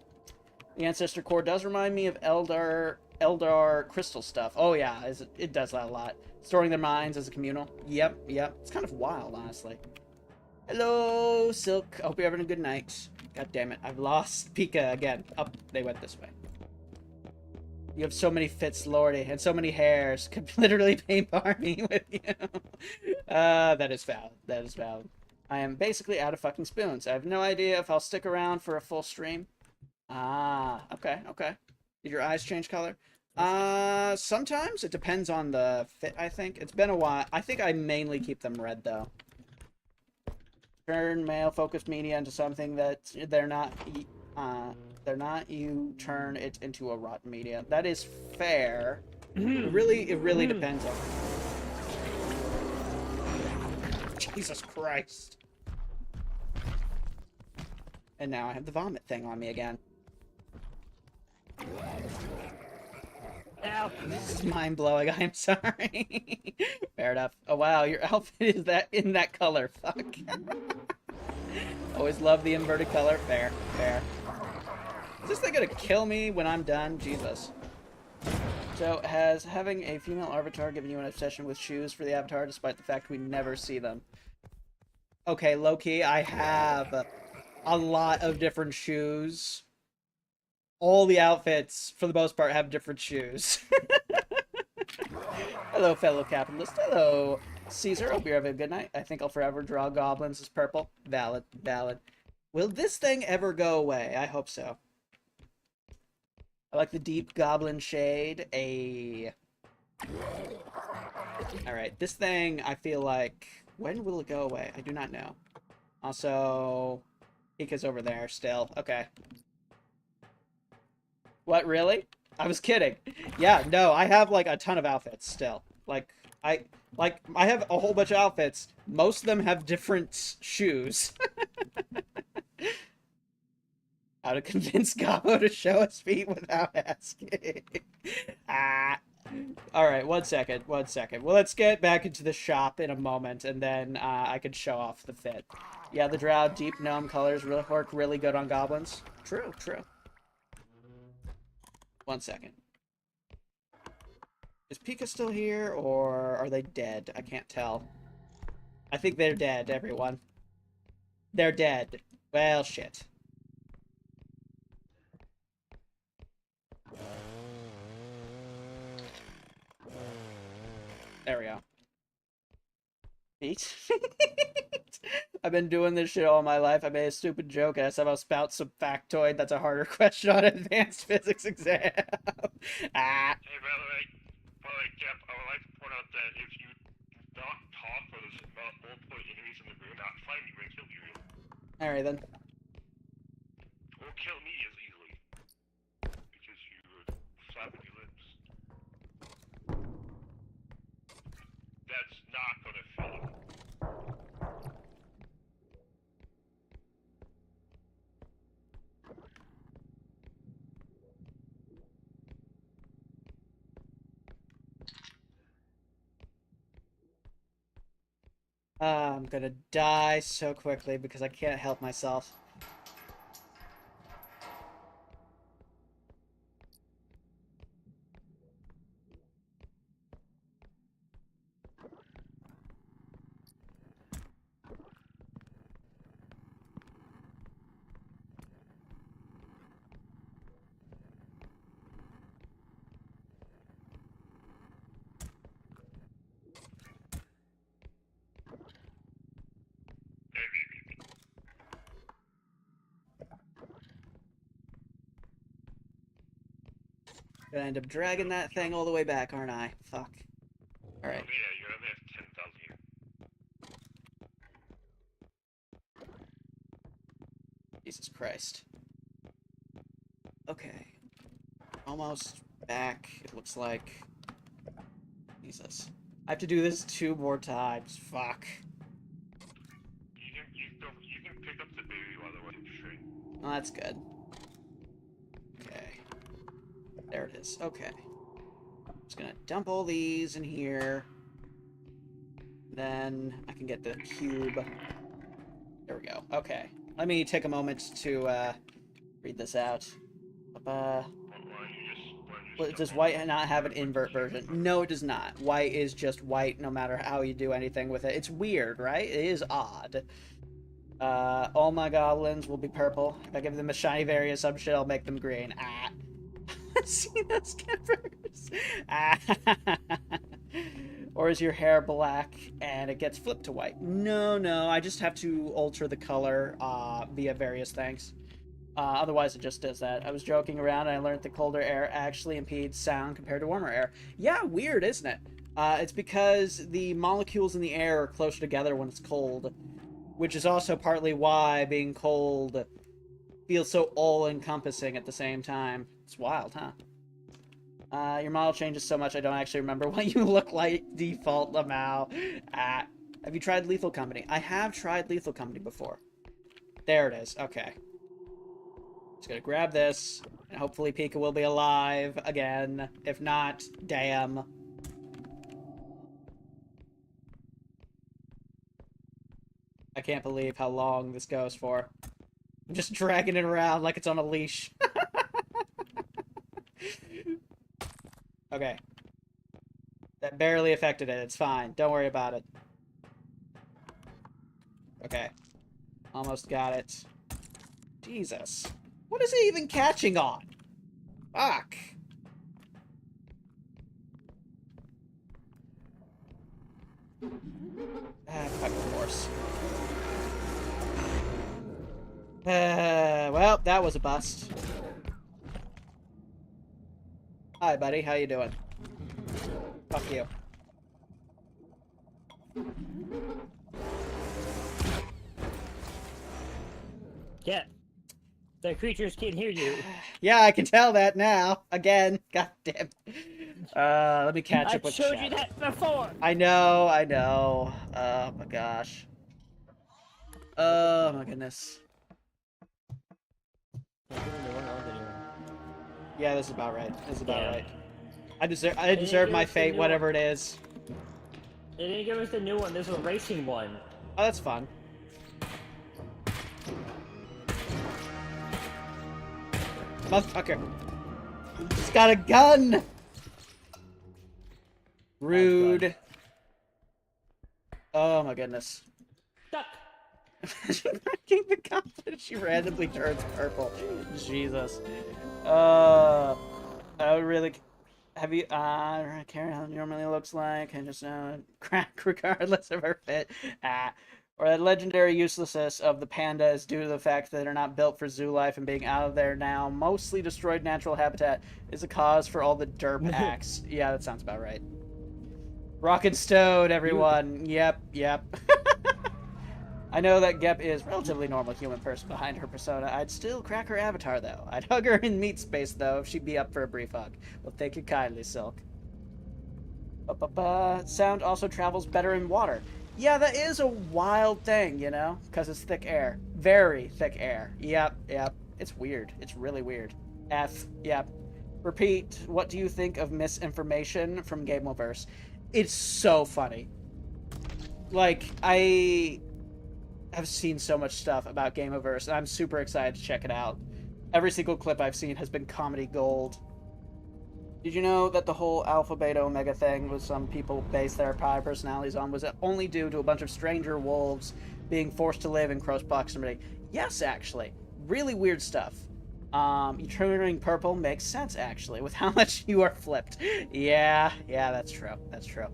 The Ancestor Core does remind me of Eldar crystal stuff. Oh, yeah. It does that a lot. Storing their minds as a communal. Yep, yep. It's kind of wild, honestly. Hello, Silk. I hope you're having a good night. God damn it. I've lost Pika again. Up, they went this way. You have so many fits, Lordy, and so many hairs. Could literally paintbar me with you. That is valid. That is valid. I am basically out of fucking spoons. I have no idea if I'll stick around for a full stream. Ah, okay, okay. Did your eyes change color? Sometimes. It depends on the fit, I think. It's been a while. I think I mainly keep them red, though. Turn male-focused media into something that they're not, you turn it into a rotten media. That is fair. It really depends on... Jesus Christ. And now I have the vomit thing on me again. Ow, this is mind-blowing. I'm sorry. Fair enough. Oh, wow. Your outfit is in that color. Fuck. Always love the inverted color. Fair. Fair. Is this thing gonna kill me when I'm done? Jesus. So, has having a female avatar given you an obsession with shoes for the avatar despite the fact we never see them? Okay, low-key, I have a lot of different shoes. All the outfits, for the most part, have different shoes. Hello, fellow capitalist. Hello, Caesar. Hope you're having a good night. I think I'll forever draw goblins as purple. Valid, valid. Will this thing ever go away? I hope so. I like the deep goblin shade. Alright, this thing, I feel like... When will it go away? I do not know. Also, Pika's over there still. Okay. What, really? I was kidding. Yeah, no, I have, like, a ton of outfits still. Like, I have a whole bunch of outfits. Most of them have different shoes. How to convince Gobbo to show his feet without asking. Alright, 1 second, 1 second. Well, let's get back into the shop in a moment, and then I can show off the fit. Yeah, the Drow deep gnome colors really work really good on goblins. True, true. 1 second. Is Pika still here, or are they dead? I can't tell. I think they're dead, everyone. They're dead. Well, shit. There we go. Feet? I've been doing this shit all my life. I made a stupid joke and I somehow spout some factoid that's a harder question on an advanced physics exam. Hey, by the way, Cap, I would like to point out that if you not talk while there's multiple enemies in the room, not find you and kill you. Alright then. Or kill me as easily. Because you would flapping your lips. That's not gonna fail. I'm gonna die so quickly because I can't help myself. Gonna end up dragging that thing all the way back, aren't I? Fuck. Alright. Yeah, you only have 10,000 here. Jesus Christ. Okay. Almost back, it looks like. Jesus. I have to do this 2 more times. Fuck. You can pick up the baby while the way straight. Well, that's good. Okay. There it is. Okay. Just gonna dump all these in here. Then I can get the cube. There we go. Okay. Let me take a moment to read this out. Does white not have an invert version? No, it does not. White is just white no matter how you do anything with it. It's weird, right? It is odd. All my goblins will be purple. If I give them a shiny variant some shit, I'll make them green. Ah. See those skippers? Ah. Or is your hair black and it gets flipped to white? No, I just have to alter the color via various things. Otherwise, it just does that. I was joking around and I learned that colder air actually impedes sound compared to warmer air. Yeah, weird, isn't it? It's because the molecules in the air are closer together when it's cold, which is also partly why being cold feels so all-encompassing at the same time. It's wild, huh? Your model changes so much I don't actually remember what you look like. Default Lamau. Have you tried Lethal Company? I have tried Lethal Company before. There it is. Okay. Just gonna grab this, and hopefully Pika will be alive again. If not, damn. I can't believe how long this goes for. I'm just dragging it around like it's on a leash. Okay. That barely affected it. It's fine. Don't worry about it. Okay. Almost got it. Jesus. What is it even catching on? Fuck. Fucking horse. Well, that was a bust. Hi, buddy. How you doing? Fuck you. Yeah. The creatures can hear you. Yeah, I can tell that now. Again. God damn. Let me catch up with I've showed chat. you that before. I know. Oh my gosh. Oh my goodness. Yeah, this is about right. This is about right. I deserve my fate, whatever it is. They didn't give us the new one. There's a racing one. Oh, that's fun. Motherfucker. He's got a gun! Rude. Oh my goodness. Duck! The confidence she randomly turns purple. Jesus. I would really... Have you, Karen, how it normally looks like, and just, crack regardless of her fit. Or that legendary uselessness of the panda is due to the fact that they're not built for zoo life and being out of their now mostly destroyed natural habitat is a cause for all the derp acts. Yeah, that sounds about right. Rock and Stone, everyone. Yep, yep. I know that Gep is a relatively normal human person behind her persona. I'd still crack her avatar, though. I'd hug her in meat space, though, if she'd be up for a brief hug. Well, thank you kindly, Silk. Sound also travels better in water. Yeah, that is a wild thing, you know? Because it's thick air. Very thick air. Yep, yep. It's weird. It's really weird. F. Yep. Repeat, what do you think of misinformation from Gameoverse? It's so funny. Like, I have seen so much stuff about Gameoverse, and I'm super excited to check it out. Every single clip I've seen has been comedy gold. Did you know that the whole Alpha, Beta, Omega thing was some people base their power personalities on was only due to a bunch of stranger wolves being forced to live in close proximity? Yes, actually. Really weird stuff. You turning purple makes sense, actually, with how much you are flipped. Yeah, that's true. That's true.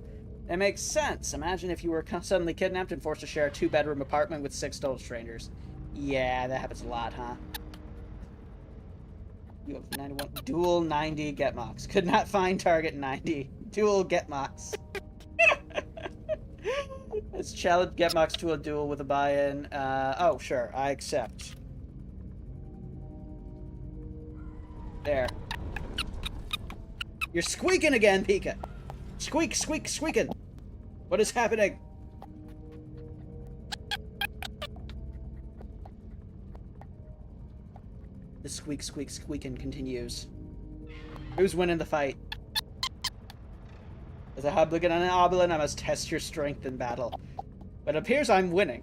It makes sense. Imagine if you were suddenly kidnapped and forced to share a 2-bedroom apartment with 6 total strangers. Yeah, that happens a lot, huh? You have 91. Dual 90 get mocks. Could not find target 90. Dual get mocks. Let's challenge get mocks to a duel with a buy-in. Oh, sure. I accept. There. You're squeaking again, Pika. Squeak, squeak, squeaking. What is happening? The squeak, squeak, squeaking continues. Who's winning the fight? As a hobligan and an oblin, I must test your strength in battle. But it appears I'm winning.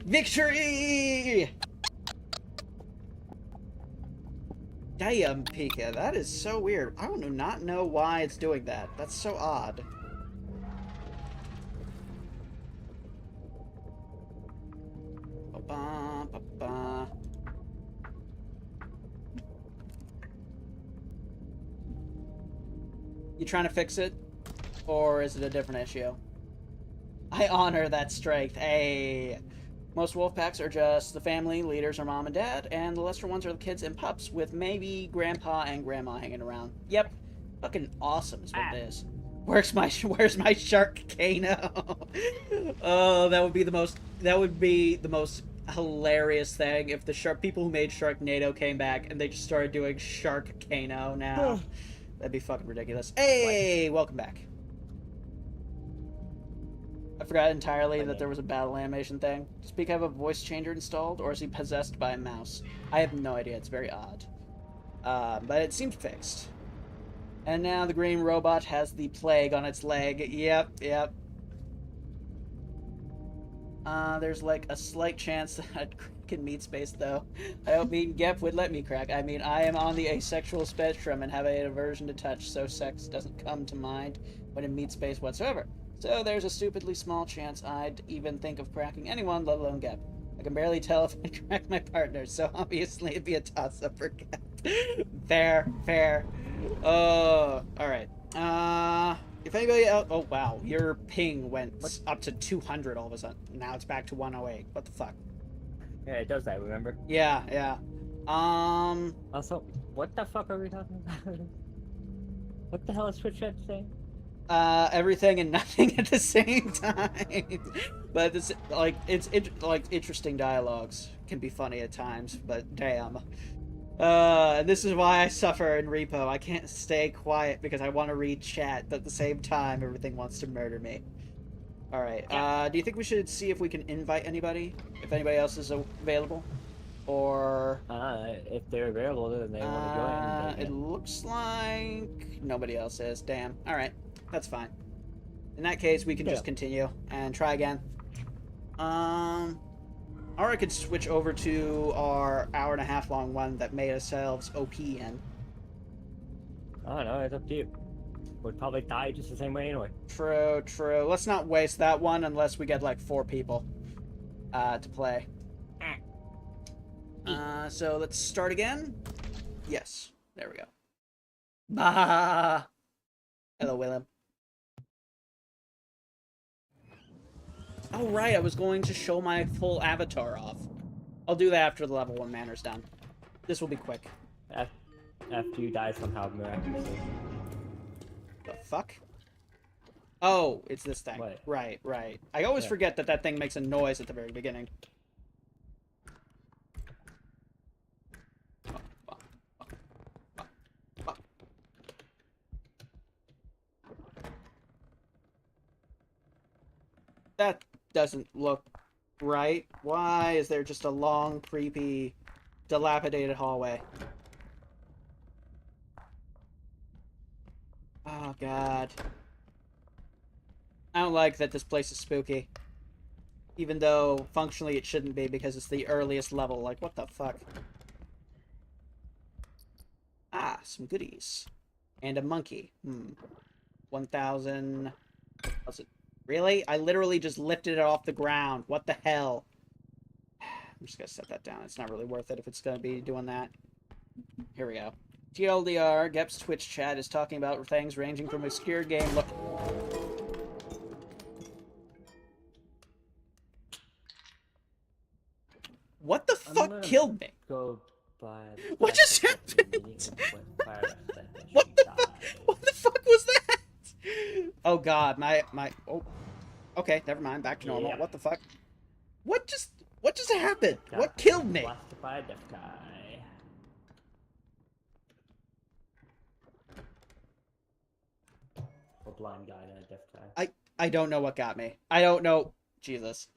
Victory! Damn, Pika, that is so weird. I do not know why it's doing that. That's so odd. Ba-ba. You trying to fix it? Or is it a different issue? I honor that strength. Hey. Most wolf packs are just the family, leaders are mom and dad, and the lesser ones are the kids and pups, with maybe grandpa and grandma hanging around. Yep. Fucking awesome is what it is. Where's my shark Kano? Oh, that would be the most hilarious thing if the people who made Sharknado came back and they just started doing Shark Kano now. That'd be fucking ridiculous. Hey, welcome back. I forgot entirely that there was a battle animation thing. Does Pika have a voice changer installed, or is he possessed by a mouse? I have no idea. It's very odd. But it seems fixed. And now the green robot has the plague on its leg. Yep. There's like a slight chance that I'd crack in meat space, though. I hope me and Gep would let me crack. I mean, I am on the asexual spectrum and have an aversion to touch, so sex doesn't come to mind when in meat space whatsoever. So there's a stupidly small chance I'd even think of cracking anyone, let alone Gep. I can barely tell if I'd crack my partner, so obviously it'd be a toss-up for Gep. Fair. Oh, alright. If anybody else... Oh, wow. Your ping went up to 200 all of a sudden. Now it's back to 108. What the fuck? Yeah, it does that, remember? Yeah. Also, what the fuck are we talking about? What the hell is Twitch chat saying? Everything and nothing at the same time. But it's interesting dialogues can be funny at times, but damn. And this is why I suffer in R.E.P.O. I can't stay quiet because I want to read chat, but at the same time everything wants to murder me. Alright, do you think we should see if we can invite anybody? If anybody else is available? Or... if they're available, then they want to join. It looks like nobody else is. Damn. Alright. That's fine. In that case, we can just continue and try again. Or I could switch over to our hour-and-a-half long one that made ourselves OP in. I don't know, it's up to you. We'd probably die just the same way anyway. True. Let's not waste that one unless we get like 4 people to play. So let's start again. Yes. There we go. Bah! Hello, Willem. Oh, right, I was going to show my full avatar off. I'll do that after the level 1 manner's done. This will be quick. After you die somehow miraculously. The fuck? Oh, it's this thing. What? Right, right. I always Yeah. forget that that thing makes a noise at the very beginning. That doesn't look right. Why is there just a long, creepy, dilapidated hallway? Oh, God. I don't like that this place is spooky. Even though, functionally, it shouldn't be because it's the earliest level. Like, what the fuck? Ah, some goodies. And a monkey. 1,000... What's it? Really? I literally just lifted it off the ground. What the hell? I'm just gonna set that down. It's not really worth it if it's gonna be doing that. Here we go. TLDR, Gep's Twitch chat is talking about things ranging from obscure game look. What the fuck killed me? Go by What just happened? What the fuck? What the fuck was that? Oh god, my oh. Okay, never mind. Back to normal. Yeah. What the fuck? What just happened? Got What killed me? blasted by a deaf guy. A blind guy and a deaf guy. I don't know what got me. I don't know. Jesus.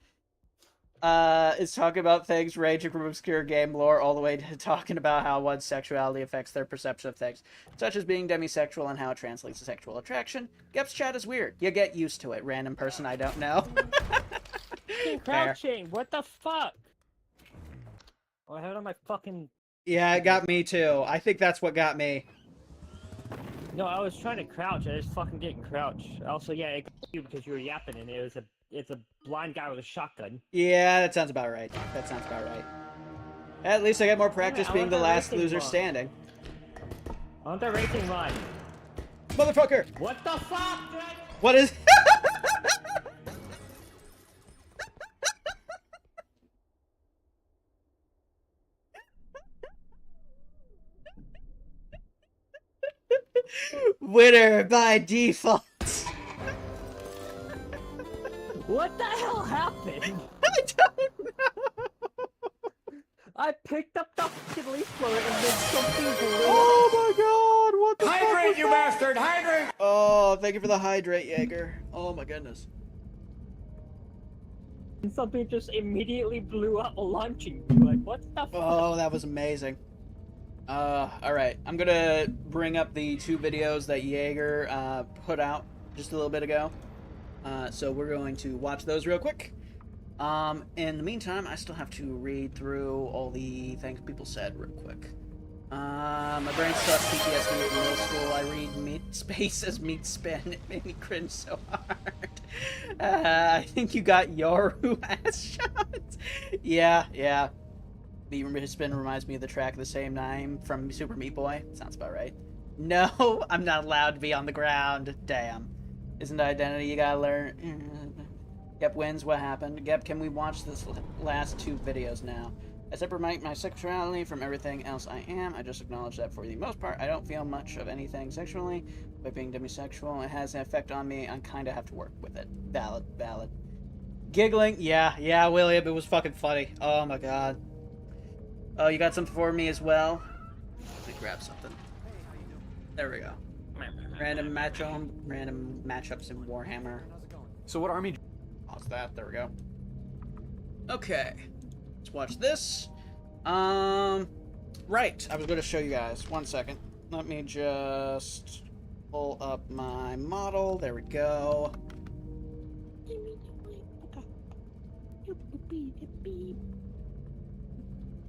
It's talking about things ranging from obscure game lore all the way to talking about how one's sexuality affects their perception of things, such as being demisexual and how it translates to sexual attraction. Gep's chat is weird. You get used to it, random person I don't know. Crouching! What the fuck? Oh, I had it on my fucking... Yeah, it got me too. I think that's what got me. No, I was trying to crouch. I just fucking didn't crouch. Also, yeah, it got you because you were yapping, and it's a blind guy with a shotgun. Yeah, that sounds about right. That sounds about right. At least I got more practice I being want the that last racing loser mod. standing. I want that racing line. Motherfucker! What the fuck? What is... Winner by default. What the hell happened? I don't know. I picked up the fucking leaf blower and then something blew. Oh my god, what the fuck Hydrate, was you that? bastard! Hydrate! Oh, thank you for the hydrate, Jaeger. Oh my goodness. And something just immediately blew up, launching me. Like, what the fuck? Oh, that was amazing. Alright. I'm gonna bring up the two videos that Jaeger, put out just a little bit ago. So we're going to watch those real quick. In the meantime, I still have to read through all the things people said real quick. My brain still has PTSD from middle school. I read meat space as meat spin. It made me cringe so hard. I think you got Yoru ass shot. Yeah. The spin reminds me of the track The Same Name from Super Meat Boy. Sounds about right. No, I'm not allowed to be on the ground. Damn. Isn't identity you gotta learn? Gep wins. What happened? Gep, can we watch this last two videos now? I separate my sexuality from everything else I am. I just acknowledge that for the most part, I don't feel much of anything sexually. By being demisexual, it has an effect on me. I kind of have to work with it. Valid. Giggling? Yeah, William, it was fucking funny. Oh my god. Oh, you got something for me as well? Let me grab something. There we go. Random matchups in Warhammer. So what army? Pause that. There we go. Okay. Let's watch this. Right. I was going to show you guys. 1 second. Let me just pull up my model. There we go.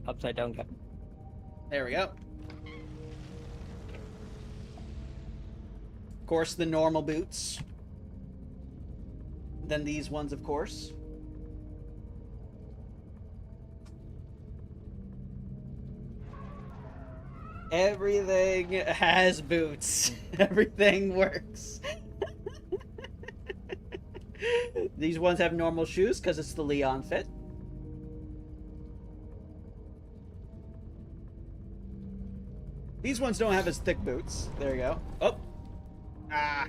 Upside down guy. There we go. Of course, the normal boots. Then these ones, of course. Everything has boots. Everything works. These ones have normal shoes because it's the Leon fit. These ones don't have as thick boots. There you go. Oh. Ah.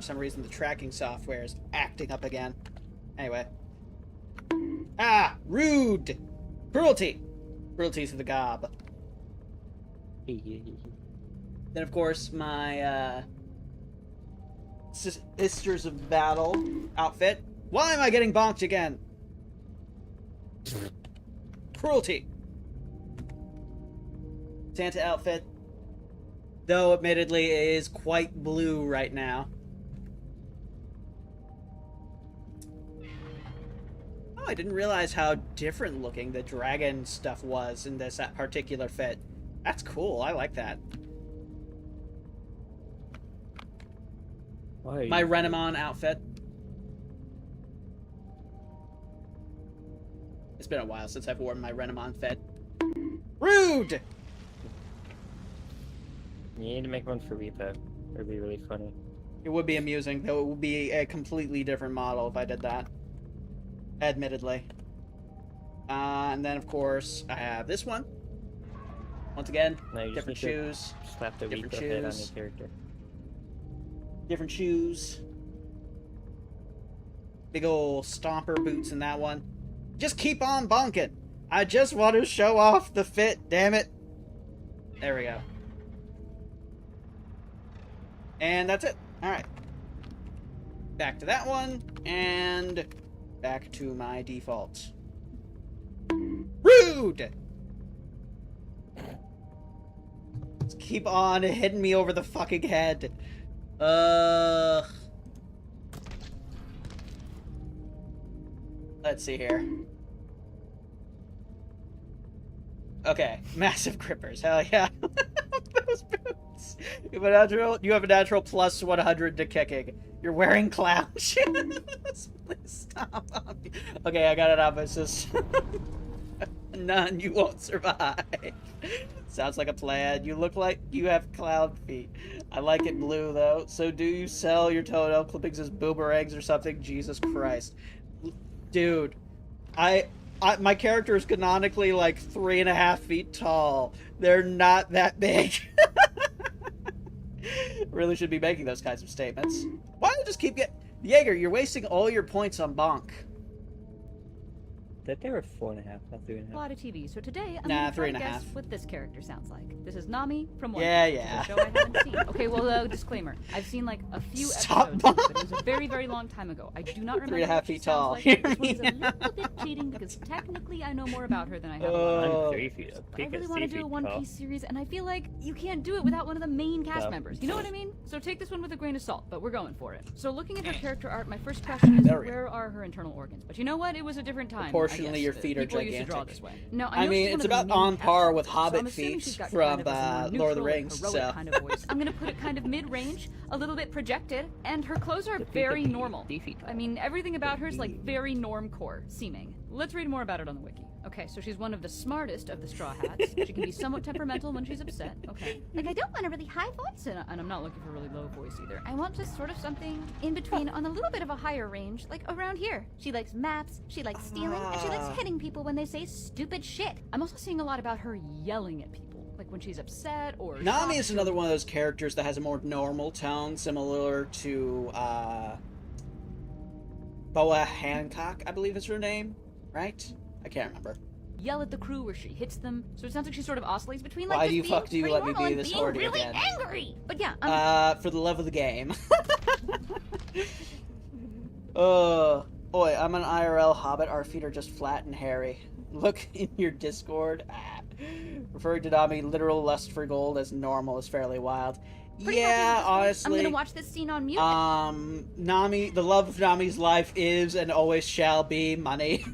For some reason, the tracking software is acting up again. Anyway. Ah! Rude! Cruelty! Cruelty to the gob. Then, of course, my, Sisters of Battle outfit. Why am I getting bonked again? Cruelty. Santa outfit. Though, admittedly, it is quite blue right now. Oh, I didn't realize how different looking the dragon stuff was in this particular fit. That's cool. I like that. My Renamon outfit. It's been a while since I've worn my Renamon fit. Rude! You need to make one for R.E.P.O. It'd be really funny. It would be amusing, though it would be a completely different model if I did that. Admittedly. And then, of course, I have this one. Once again, No, different shoes. Slap the Different R.E.P.O. head on your shoes. character. Different shoes. Big ol' stomper boots in that one. Just keep on bonking. I just want to show off the fit, damn it. There we go. And that's it. Alright. Back to that one, and back to my default. Rude! Just keep on hitting me over the fucking head. Let's see here. Okay, massive grippers. Hell yeah. Those boots. You have a natural plus 100 to kicking. You're wearing clown shoes. Please stop on me. Okay, I got it on my system. None, you won't survive. Sounds like a plan. You look like you have clown feet. I like it blue, though. So do you sell your toenail clippings as boomerangs or something? Jesus Christ. Dude, my character is canonically like 3.5 feet tall. They're not that big. Really should be making those kinds of statements. Why do you just keep getting... Jaeger, you're wasting all your points on bonk. That they were 4.5, not 3.5. A lot of TV, so today I'm Nah, gonna try to 3.5. guess what this character sounds like. This is Nami from One Yeah, Piece, yeah. a show I haven't seen. Okay, well, disclaimer. I've seen like a few Stop episodes, but it was a very, very long time ago. I do not remember 3.5 what she feet sounds tall. like. This one is a little bit cheating because technically I know more about her than I have about her. Oh. I'm 3 feet up. I really want to do a One Piece series, and I feel like you can't do it without one of the main cast members. You know what I mean? So take this one with a grain of salt, but we're going for it. So looking at her character art, my first question is, There we go. where are her internal organs? But you know what? It was a different time. Proportionally, I your guess. feet are People used to draw gigantic. this way. No, I know mean, she's it's one of the about main on cast par members, with so Hobbit I'm assuming she's feet got from kind of a more Lord of the neutral, Rings, heroic so. kind of voice. I'm gonna put it kind of mid-range, a little bit projected, and her clothes are very normal. I mean, everything about her is like very normcore seeming. Let's read more about it on the wiki. Okay, so she's one of the smartest of the Straw Hats. She can be somewhat temperamental when she's upset. Okay. Like, I don't want a really high voice. And I'm not looking for a really low voice either. I want just sort of something in between on a little bit of a higher range, like around here. She likes maps, she likes stealing, and she likes hitting people when they say stupid shit. I'm also seeing a lot about her yelling at people, like when she's upset or... Nami is shocked. another one of those characters that has a more normal tone, similar to, Boa Hancock, I believe is her name, right? I can't remember. Yell at the crew where she hits them, so it sounds like she sort of oscillates between like Why just do you being fuck do you pretty let me normal be and this being horny really again? angry. But yeah, For the love of the game. Boy, I'm an IRL hobbit. Our feet are just flat and hairy. Look in your Discord. Referring to Nami, literal lust for gold as normal is fairly wild. pretty Yeah, happy with this one. honestly. I'm gonna watch this scene on mute. Nami, the love of Nami's life is and always shall be money.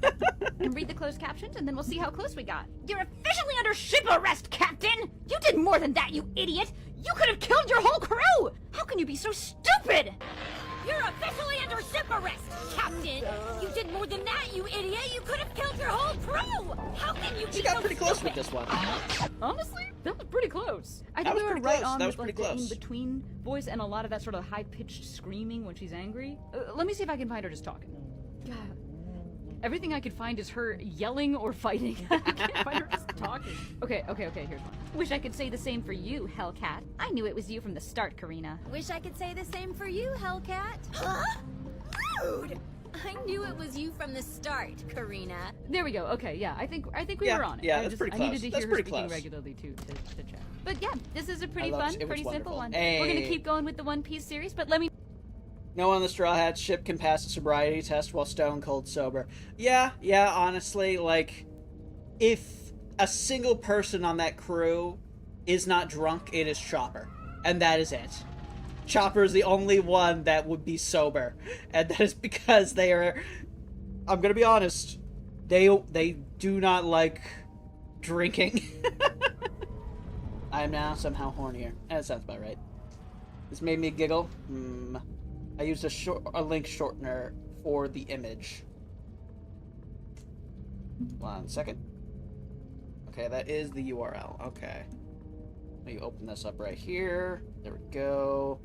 And read the closed captions, and then we'll see how close we got. You're officially under ship arrest, Captain! You did more than that, you idiot! You could have killed your whole crew! How can you be so stupid? You're officially under ship arrest, Captain! You did more than that, you idiot! You could have killed your whole crew! How can you be She got so pretty close stupid? with this one. Honestly, that was pretty close. I That think we was were pretty right close. on That with was like pretty the close. in-between voice and a lot of that sort of high-pitched screaming when she's angry. Let me see if I can find her just talking. Everything I could find is her yelling or fighting. I can't find her just talking. Okay, here's one. Wish I could say the same for you, Hellcat. I knew it was you from the start, Karina. Wish I could say the same for you, Hellcat. Huh? Rude! I knew it was you from the start, Karina. There we go. Okay, yeah, I think we Yeah, were on it. yeah, that's pretty I needed close. to That's hear her pretty speaking close. regularly too to check. But yeah, this is a pretty I loved fun, it. It was pretty simple wonderful. one. We're gonna Hey. keep going with the One Piece series, but let me No one on the Straw Hat ship can pass a sobriety test while stone cold sober. Yeah, honestly, like, if a single person on that crew is not drunk, it is Chopper. And that is it. Chopper is the only one that would be sober. And that is because they are, I'm gonna be honest, they do not like drinking. I am now somehow hornier. That sounds about right. This made me giggle. I used a link shortener for the image. 1 second. Okay, that is the URL. Okay. Let me open this up right here. There we go.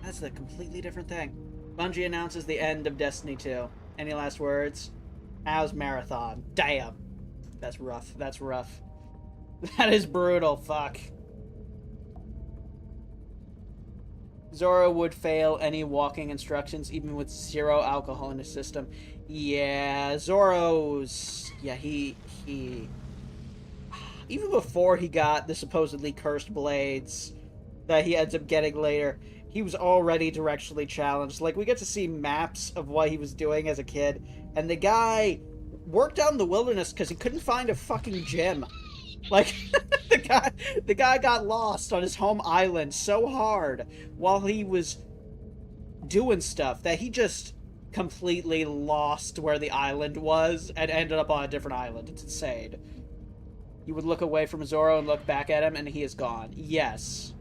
That's a completely different thing. Bungie announces the end of Destiny 2. Any last words? How's Marathon? Damn. That's rough. That's rough. That is brutal. Fuck. Zoro would fail any walking instructions even with 0 alcohol in his system. Yeah, Zoro's... Yeah, he... Even before he got the supposedly cursed blades that he ends up getting later, he was already directionally challenged. Like, we get to see maps of what he was doing as a kid, and the guy worked out in the wilderness because he couldn't find a fucking gym. Like, the guy got lost on his home island so hard while he was doing stuff that he just completely lost where the island was and ended up on a different island. It's insane. You would look away from Zoro and look back at him and he is gone. Yes.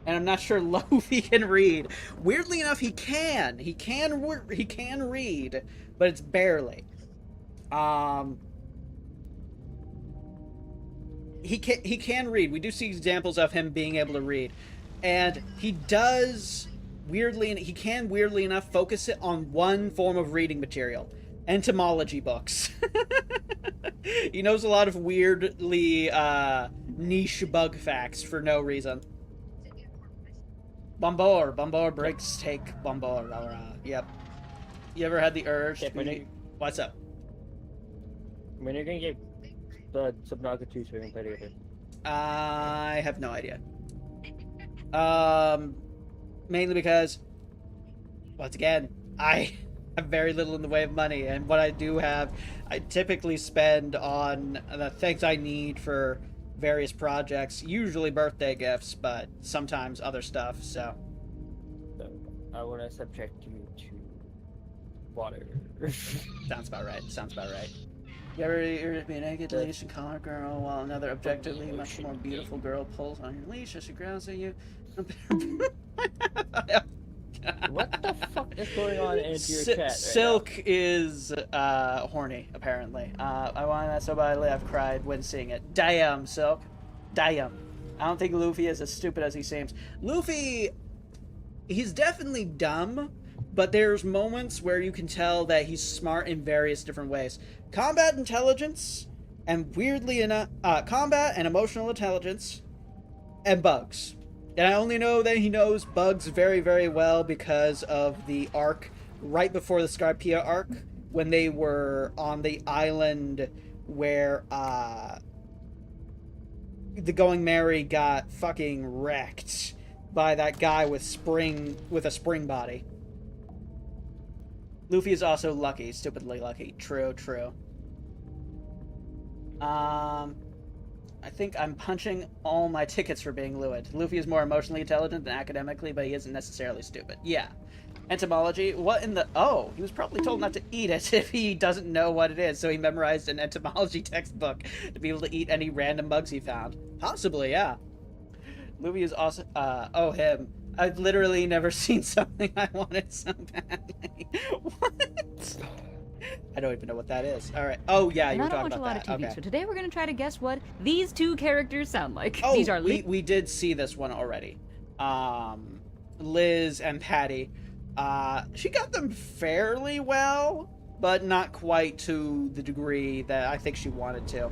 And I'm not sure Luffy can read. Weirdly enough, he can. He can read, but it's barely. He can read. We do see examples of him being able to read. And he does he can weirdly enough focus it on one form of reading material. Entomology books. He knows a lot of weirdly niche bug facts for no reason. Bombor breaks take Bombor. Yep. You ever had the urge to be... What's up? When are you gonna get the Subnautica 2 so we can play together? I have no idea. Mainly because, once again, I have very little in the way of money, and what I do have, I typically spend on the things I need for various projects, usually birthday gifts, but sometimes other stuff, so. I want to subject you to water. Sounds about right. You ever be a naked leash and collar girl while another objectively much more beautiful girl pulls on your leash as she growls at you? What the fuck is going on into your chat right Silk is horny, apparently. I wanted that so badly I've cried when seeing it. Damn, Silk. Damn. I don't think Luffy is as stupid as he seems. Luffy, he's definitely dumb, but there's moments where you can tell that he's smart in various different ways. Combat intelligence, and weirdly enough, combat and emotional intelligence, and bugs. And I only know that he knows bugs very, very well because of the arc right before the R.E.P.O arc, when they were on the island where the Going Merry got fucking wrecked by that guy with a spring body. Luffy is also lucky, stupidly lucky. True. I think I'm punching all my tickets for being Lewid. Luffy is more emotionally intelligent than academically, but he isn't necessarily stupid. Yeah. Entomology? What in the... Oh, he was probably told not to eat it if he doesn't know what it is, so he memorized an entomology textbook to be able to eat any random bugs he found. Possibly, yeah. Luffy is also... oh, him. I've literally never seen something I wanted so badly. What? I don't even know what that is. All right. Oh, yeah, you were talking about that. I don't watch a lot of TV, okay. so today we're going to try to guess what these two characters sound like. Oh, These are we did see this one already. Liz and Patty. She got them fairly well, but not quite to the degree that I think she wanted to.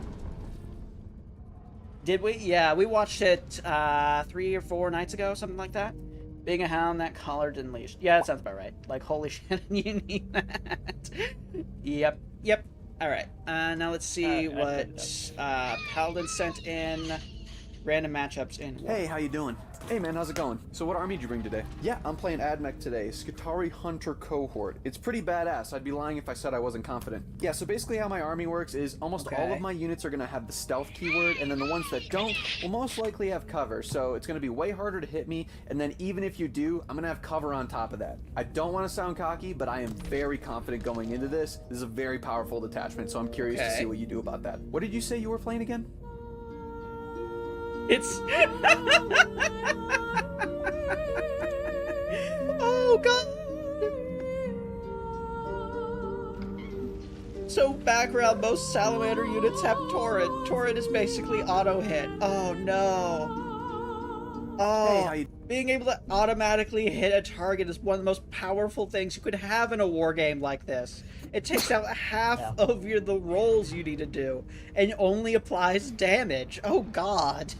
Did we? Yeah, we watched it 3 or 4 nights ago, something like that. Being a hound, that collar didn't leash. Yeah, that sounds about right. Like, holy shit, you need that. Yep. Alright, now let's see what Paladin sent in. Random matchups in. Hey, how you doing? Hey man, how's it going? So what army did you bring today? Yeah, I'm playing AdMech today, Skitarii Hunter Cohort. It's pretty badass. I'd be lying if I said I wasn't confident. Yeah, so basically how my army works is almost all of my units are gonna have the stealth keyword, and then the ones that don't will most likely have cover, so it's gonna be way harder to hit me, and then even if you do, I'm gonna have cover on top of that. I don't want to sound cocky, but I am very confident going into this. This is a very powerful detachment, so I'm curious to see what you do about that. What did you say you were playing again? It's... Oh, God! So, background, most Salamander units have Torrent. Torrent is basically auto-hit. Oh, no. Oh, hey, being able to automatically hit a target is one of the most powerful things you could have in a war game like this. It takes out half of the rolls you need to do, and only applies damage. Oh, God.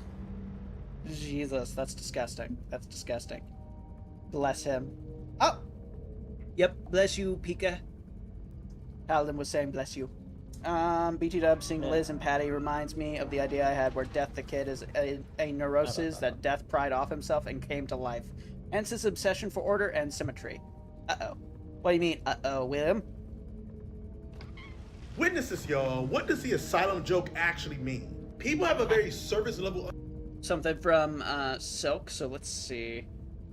Jesus, that's disgusting. That's disgusting. Bless him. Oh! Yep, bless you, Pika. Paladin was saying bless you. BT Dub seeing Liz and Patty reminds me of the idea I had where Death the Kid is a neurosis that Death pried off himself and came to life. Hence his obsession for order and symmetry. Uh-oh. What do you mean, uh-oh, William? Witnesses, y'all. What does the asylum joke actually mean? People have a very surface level... Something from Silk, so let's see.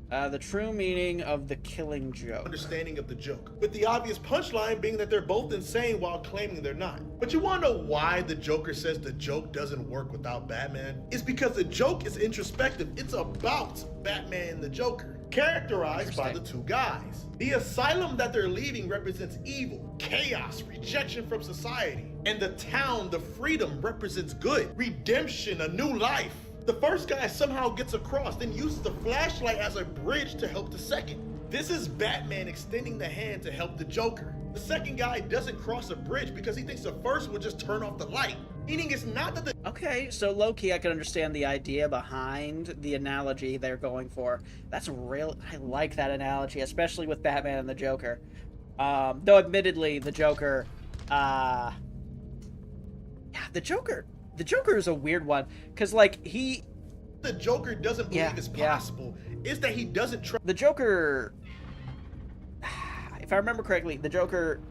The true meaning of the killing joke. Understanding of the joke. With the obvious punchline being that they're both insane while claiming they're not. But you wanna know why the Joker says the joke doesn't work without Batman? It's because the joke is introspective. It's about Batman and the Joker, characterized by the two guys. The asylum that they're leaving represents evil, chaos, rejection from society. And the town, the freedom, represents good, redemption, a new life. The first guy somehow gets across, then uses the flashlight as a bridge to help the second. This is Batman extending the hand to help the Joker. The second guy doesn't cross a bridge because he thinks the first would just turn off the light. Meaning it's not that the... Okay, so low-key I can understand the idea behind the analogy they're going for. That's real... I like that analogy, especially with Batman and the Joker. Though admittedly, the Joker... Yeah, the Joker is a weird one, because, like, he... The Joker doesn't believe it's possible. It's that he doesn't trust... The Joker... If I remember correctly, the Joker...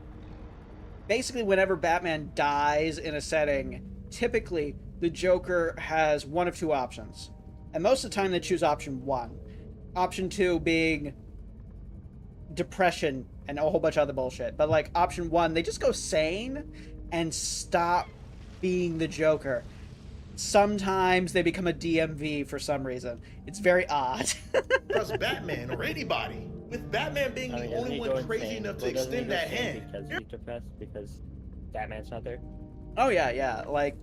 Basically, whenever Batman dies in a setting, typically, the Joker has one of two options. And most of the time, they choose option 1. Option 2 being... depression and a whole bunch of other bullshit. But, like, option 1, they just go sane and stop being the Joker. Sometimes they become a DMV for some reason. It's very odd. Trust Batman or anybody. With Batman being the only one crazy enough to extend that hand. Because he's depressed because Batman's not there. Oh yeah. Like,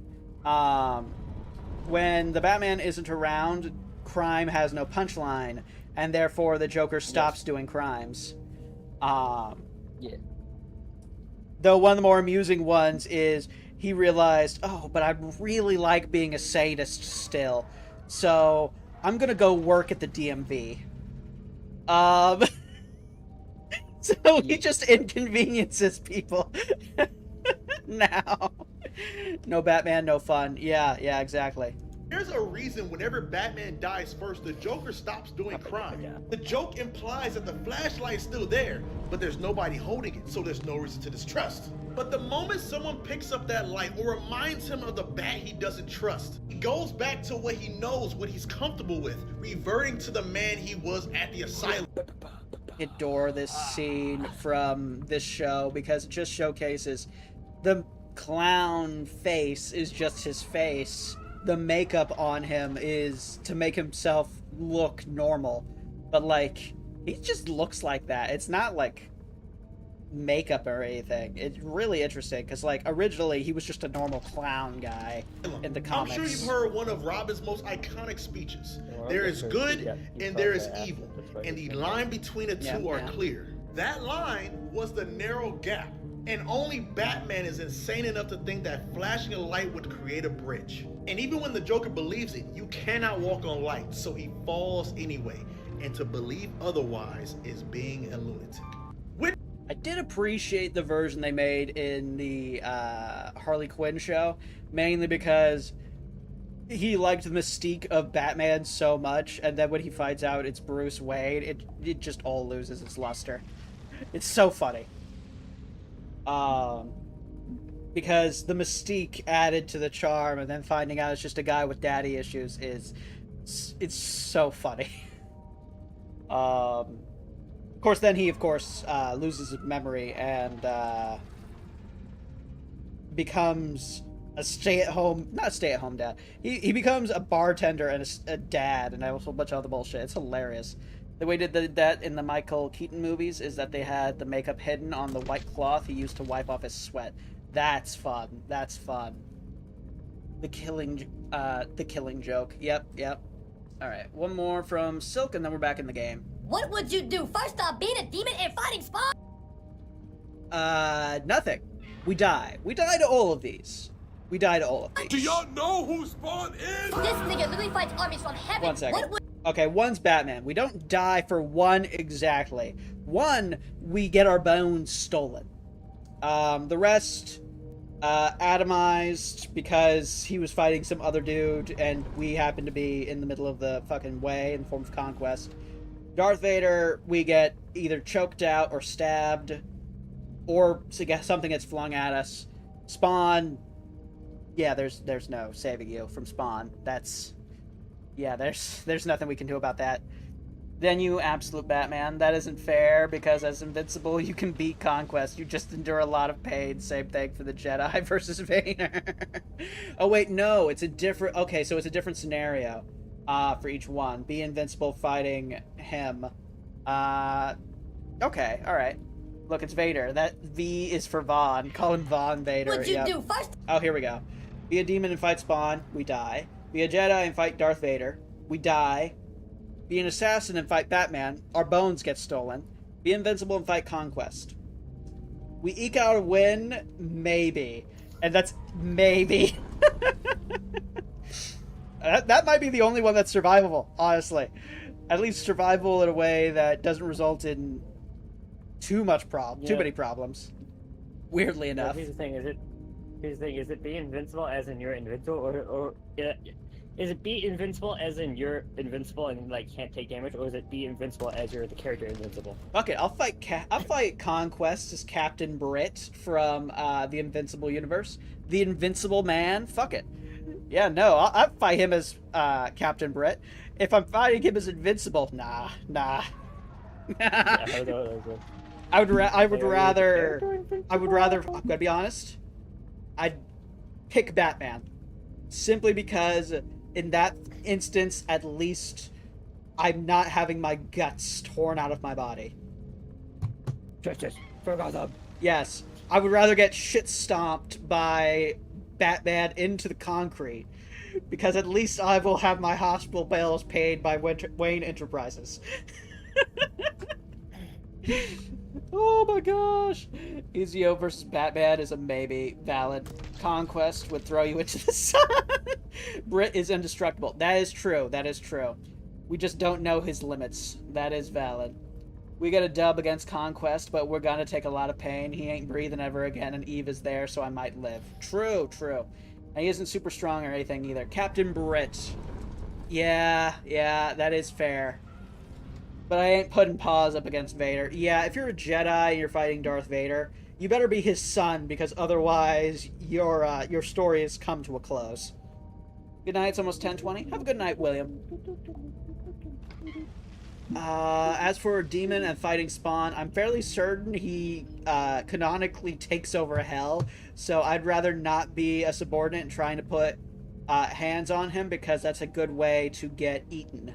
when the Batman isn't around, crime has no punchline, and therefore the Joker stops doing crimes. Yeah. Though one of the more amusing ones is he realized, oh, but I really like being a sadist still, so I'm gonna go work at the DMV. So he just inconveniences people. Now. No Batman, no fun. Yeah, exactly. There's a reason whenever Batman dies first, the Joker stops doing crime. The joke implies that the flashlight's still there, but there's nobody holding it, so there's no reason to distrust. But the moment someone picks up that light or reminds him of the Bat he doesn't trust, he goes back to what he knows, what he's comfortable with, reverting to the man he was at the asylum. Adore this scene from this show because it just showcases the clown face is just his face. The makeup on him is to make himself look normal, but like he just looks like that. It's not like makeup or anything. It's really interesting because, like, originally he was just a normal clown guy in the I'm comics. sure you've heard one of Robin's most iconic speeches. There is good and there is evil, and the line between the two are clear. That line was the narrow gap, and only Batman is insane enough to think that flashing a light would create a bridge. And even when the Joker believes it, you cannot walk on light, so he falls anyway. And to believe otherwise is being a lunatic. I did appreciate the version they made in the Harley Quinn show, mainly because he liked the mystique of Batman so much, and then when he finds out it's Bruce Wayne, it just all loses its luster. It's so funny. Because the mystique added to the charm, and then finding out it's just a guy with daddy issues it's so funny. Of course, then he, loses his memory and becomes a not stay-at-home dad. He becomes a bartender and a dad and a whole bunch of other bullshit. It's hilarious. The way they did that in the Michael Keaton movies is that they had the makeup hidden on the white cloth he used to wipe off his sweat. That's fun. That's fun. The killing joke. Yep. All right, one more from Silk, and then we're back in the game. What would you do? First off, being a demon and fighting Spawn? Nothing. We die. We die to all of these. We die to all of these. Do y'all know who Spawn is? This nigga literally fights armies from heaven. 1 second. What would... Okay, one's Batman. We don't die for one exactly. One, we get our bones stolen. The rest, atomized because he was fighting some other dude and we happen to be in the middle of the fucking way in the form of conquest. Darth Vader, we get either choked out or stabbed, or something gets flung at us. Spawn, yeah, there's no saving you from Spawn. There's nothing we can do about that. Then you absolute Batman. That isn't fair because as Invincible, you can beat Conquest. You just endure a lot of pain. Same thing for the Jedi versus Vader. Oh wait, no, it's a different. Okay, so it's a different scenario. For each one. Be Invincible fighting him. Okay, alright. Look, it's Vader. That V is for Vaughn. Call him Vaughn Vader. What'd you do first? Oh, here we go. Be a demon and fight Spawn. We die. Be a Jedi and fight Darth Vader. We die. Be an assassin and fight Batman. Our bones get stolen. Be invincible and fight Conquest. We eke out a win? Maybe. And that's maybe. That might be the only one that's survivable, honestly. At least survivable in a way that doesn't result in too many problems. Weirdly enough. Here's the thing, is it be invincible as in you're invincible, or is it be invincible as in you're invincible and like can't take damage, or is it be invincible as you're the character invincible? Okay, I'll fight Conquest as Captain Britt from the Invincible universe. The Invincible Man? Fuck it. Yeah, no, I'll fight him as Captain Britt. If I'm fighting him as Invincible, nah. I would rather, I'm gonna be honest, I'd pick Batman. Simply because in that instance, at least, I'm not having my guts torn out of my body. Justice for Gotham. Yes, I would rather get shit stomped by Batman into the concrete, because at least I will have my hospital bills paid by Wayne Enterprises. Oh my gosh! Ezio versus Batman is a maybe. Valid. Conquest would throw you into the sun. Brit is indestructible. That is true. That is true. We just don't know his limits. That is valid. We get a dub against Conquest, but we're gonna take a lot of pain. He ain't breathing ever again, and Eve is there, so I might live. True. And he isn't super strong or anything either. Captain Brit. Yeah, that is fair. But I ain't putting paws up against Vader. Yeah, if you're a Jedi and you're fighting Darth Vader, you better be his son, because otherwise your story has come to a close. Good night, it's almost 10:20. Have a good night, William. As for Demon and fighting Spawn, I'm fairly certain he canonically takes over Hell, so I'd rather not be a subordinate and trying to put hands on him, because that's a good way to get eaten.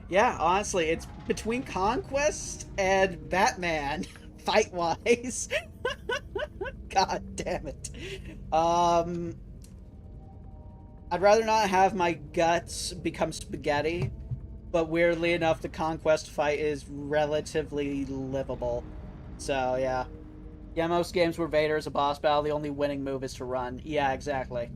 Yeah, honestly, it's between Conquest and Batman, fight-wise. God damn it. I'd rather not have my guts become spaghetti, but weirdly enough, the Conquest fight is relatively livable. So, yeah. Yeah, most games where Vader is a boss battle, the only winning move is to run. Yeah, exactly.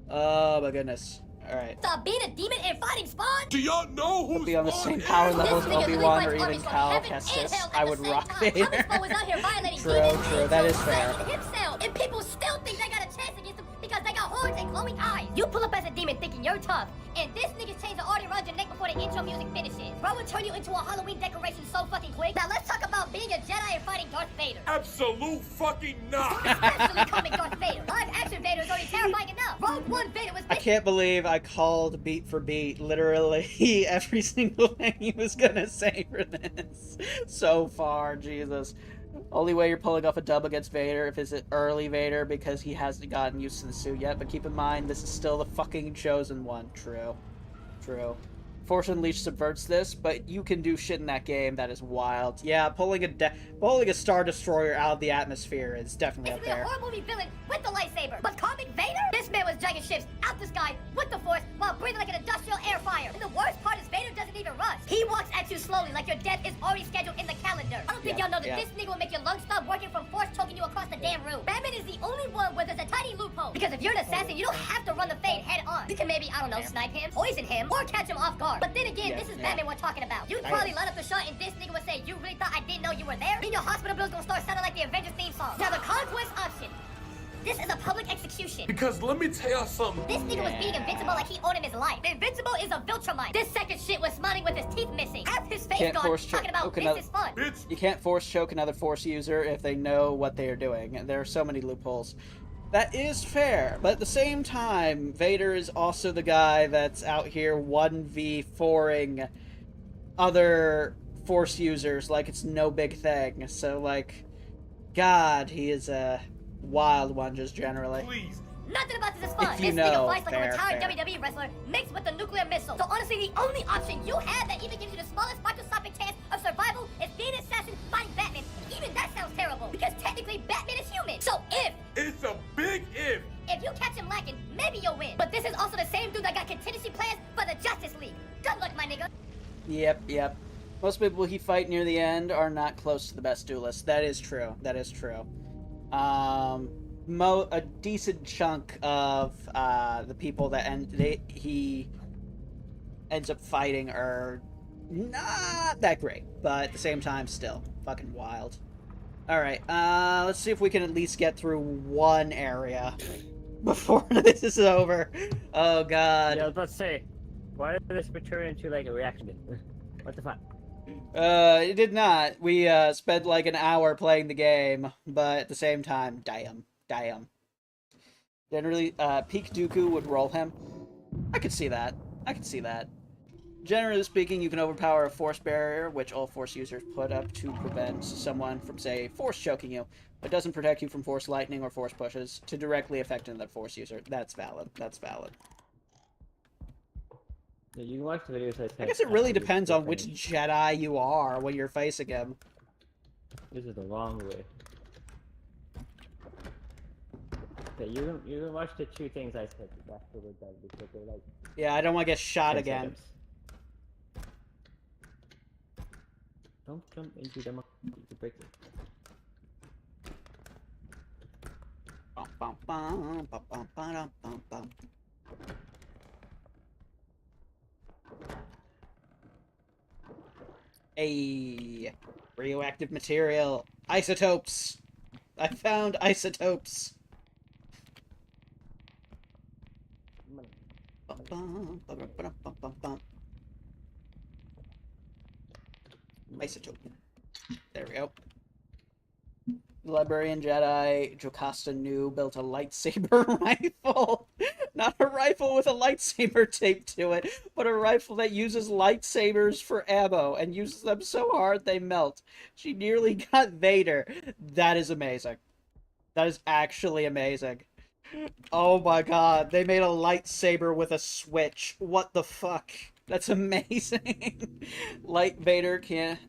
Oh my goodness. Alright. Stop being a demon and fighting Spawn! Do y'all know who's Be on the same power level as Obi-Wan or even Cal Kestis, I would rock Vader. was out here violating True, demons, true, that is fair. Himself, and people still think they got a chance against him because they got horns and glowing eyes. You pull up as a demon thinking you're tough, and this nigga's chains are already around your neck before the intro music finishes. Bro will turn you into a Halloween decoration so fucking quick. Now let's talk about being a Jedi and fighting Darth Vader. Absolute fucking not. Especially comic Darth Vader. Live action Vader is already terrifying enough. Rogue One Vader was I can't believe I called beat for beat literally every single thing he was gonna say for this so far. Jesus. Only way you're pulling off a dub against Vader if it's early Vader because he hasn't gotten used to the suit yet, but keep in mind this is still the fucking chosen one. True. True. Force Unleashed subverts this, but you can do shit in that game that is wild. Yeah, pulling a Star Destroyer out of the atmosphere is definitely up there. a horror movie villain with the lightsaber. But comic Vader? This man was dragging ships out the sky with the Force while breathing like an industrial air fryer. And the worst part is Vader doesn't even rust. He walks at you slowly like your death is already scheduled in the calendar. I don't think y'all know that this nigga will make your lungs stop working from Force choking you across the damn room. Batman is the only one where there's a tiny loophole. Because if you're an assassin, you don't have to run the fade head on. You can maybe, I don't know, snipe him, poison him, or catch him off guard. But then again, this is Batman we're talking about. You'd probably line up the shot and this nigga would say, you really thought I didn't know you were there? Then your hospital bill's gonna start sounding like the Avengers theme song. Now the Conquest option. This is a public execution. Because let me tell y'all something. This nigga was being invincible like he owned him his life. Invincible is a Viltrumite. This second shit was smiling with his teeth missing. Half his face gone, talking about this is fun. You can't force choke another Force user if they know what they are doing. There are so many loopholes. That is fair, but at the same time, Vader is also the guy that's out here 1v4ing other Force users like it's no big thing. So, like, God, he is a wild one just generally. Please. Nothing about this is fun. If you This nigga know, fights like fair, a retired fair. WWE wrestler mixed with a nuclear missile. So honestly, the only option you have that even gives you the smallest microscopic chance of survival is being an assassin fighting Batman. Even that sounds terrible, because technically Batman is human. So It's a big if. if you catch him lacking, maybe you'll win. But this is also the same dude that got contingency plans for the Justice League. Good luck, my nigga. Yep. Most people he fight near the end are not close to the best duelists. That is true. That is true. A decent chunk of the people that he ends up fighting are not that great, but at the same time, still fucking wild. All right, let's see if we can at least get through one area before this is over. Oh God. Yeah, I was about to say, why did this turn into like a reaction? What the fuck? It did not. We spent like an hour playing the game, but at the same time, damn. Generally, Peak Dooku would roll him. I could see that. Generally speaking, you can overpower a Force barrier, which all Force users put up to prevent someone from, say, Force choking you, but doesn't protect you from Force lightning or Force pushes to directly affect another Force user. That's valid. Yeah, you can watch the videos I guess it really depends on which Jedi you are when you're facing him. This is the wrong way. Okay, you can watch the two things I said after we're done because they're like. Yeah, I don't want to get shot 10 again. seconds. Don't jump into them. You can break it. Hey, radioactive material, isotopes. I found isotopes. Isotope. There we go. The librarian Jedi Jocasta Nu built a lightsaber rifle. Not a rifle with a lightsaber taped to it, but a rifle that uses lightsabers for ammo and uses them so hard they melt. She nearly got Vader. That is amazing. That is actually amazing. Oh my God, they made a lightsaber with a switch. What the fuck? That's amazing. Light Vader can't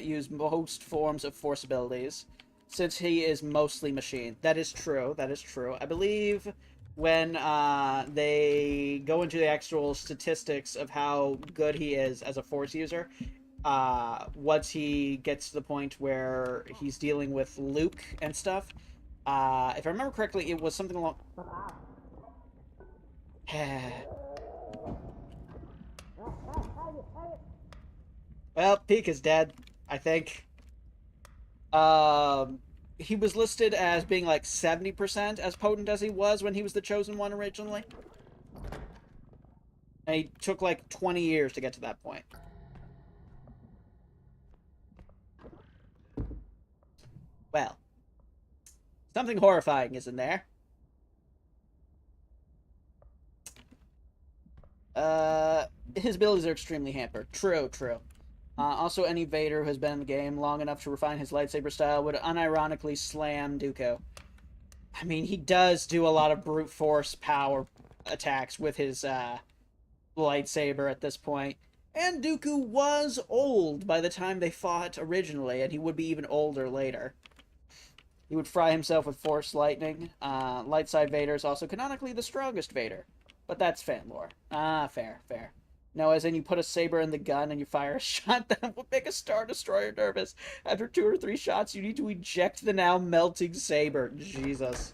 use most forms of Force abilities, since he is mostly machine. That is true. That is true. I believe when they go into the actual statistics of how good he is as a Force user, once he gets to the point where he's dealing with Luke and stuff, if I remember correctly, it was something along... Well, Peak is dead, I think. He was listed as being like 70% as potent as he was when he was the Chosen One originally. And he took like 20 years to get to that point. Well, something horrifying is in there. His abilities are extremely hampered. True, true. Also, any Vader who has been in the game long enough to refine his lightsaber style would unironically slam Dooku. I mean, he does do a lot of brute force power attacks with his lightsaber at this point. And Dooku was old by the time they fought originally, and he would be even older later. He would fry himself with Force lightning. Light side Vader is also canonically the strongest Vader. But that's fan lore. Fair, fair. No, as in you put a saber in the gun and you fire a shot that would make a Star Destroyer nervous. After 2 or 3 shots, you need to eject the now melting saber. Jesus.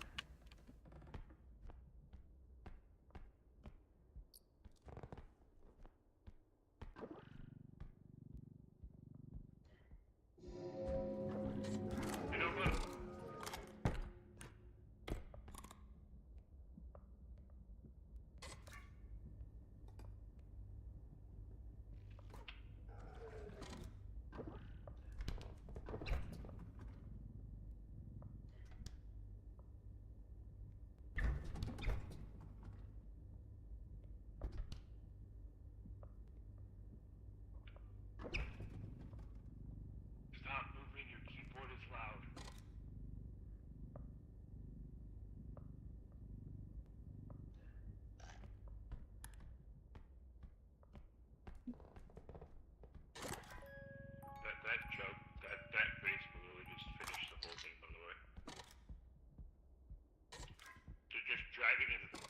Stop moving, your keyboard is loud. That joke, that base literally just finished the whole thing, by the way. So just drag it into the...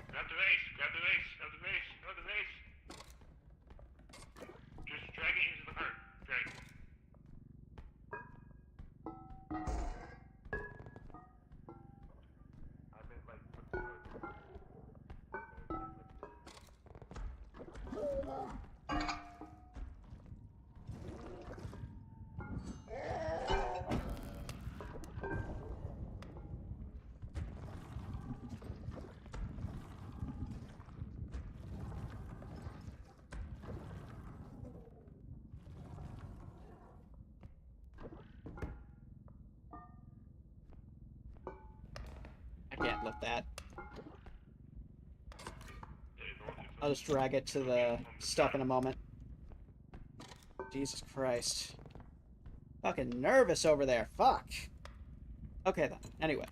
Grab the vase, grab the vase, grab the vase, grab the vase. Just drag it into the heart. Drag it. I've been like... I can't lift that. I'll just drag it to the stuff in a moment. Jesus Christ. Fucking nervous over there. Fuck. Okay then. Anyway.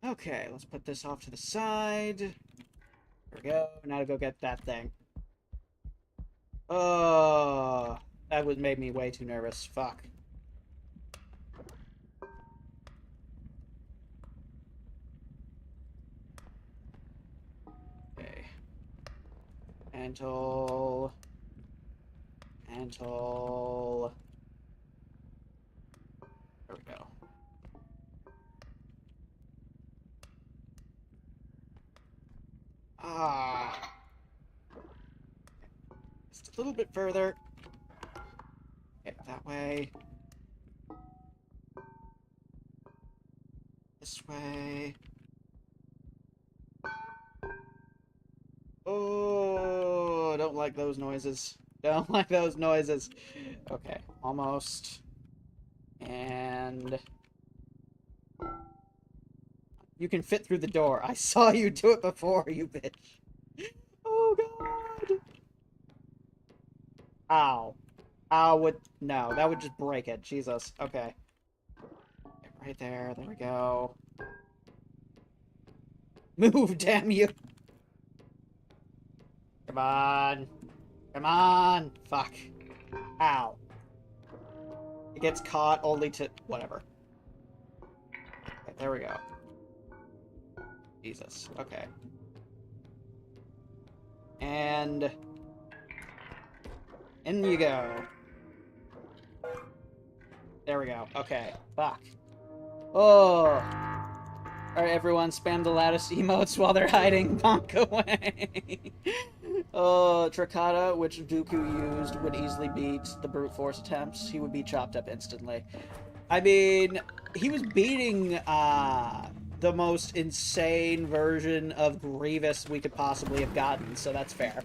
Okay, let's put this off to the side. There we go. Now to go get that thing. Oh, that would made me way too nervous. Fuck. Okay. Mantle. Mantle. There we go. Ah. Just a little bit further. Okay, that way. This way. Oh, don't like those noises. Don't like those noises. Okay, almost. And... you can fit through the door. I saw you do it before, you bitch. Oh, God. Ow. Ow would... No, that would just break it. Jesus. Okay. Right there. There we go. Move, damn you! Come on. Come on! Fuck. Ow. It gets caught only to... Whatever. Okay, there we go. Jesus. Okay. And... In you go. There we go. Okay. Fuck. Oh! Alright, everyone, spam the loudest emotes while they're hiding. Bonk away! Oh, Trakata, which Dooku used, would easily beat the brute force attempts. He would be chopped up instantly. I mean, he was beating, the most insane version of Grievous we could possibly have gotten, so that's fair.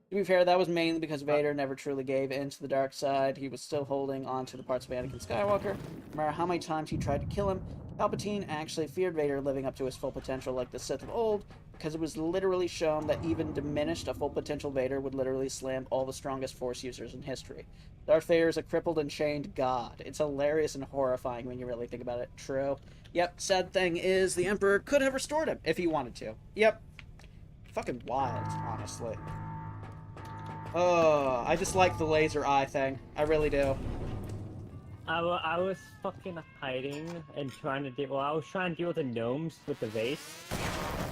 To be fair, that was mainly because Vader never truly gave in to the dark side. He was still holding on to the parts of Anakin Skywalker. No matter how many times he tried to kill him, Palpatine actually feared Vader living up to his full potential like the Sith of old, because it was literally shown that even diminished, a full potential Vader would literally slam all the strongest Force users in history. Darth Vader is a crippled and chained god. It's hilarious and horrifying when you really think about it. True. Yep, sad thing is, the Emperor could have restored him if he wanted to. Yep. Fucking wild, honestly. Oh, I just like the laser eye thing. I really do. I was fucking hiding and trying to deal. Well, I was trying to deal with the gnomes with the vase.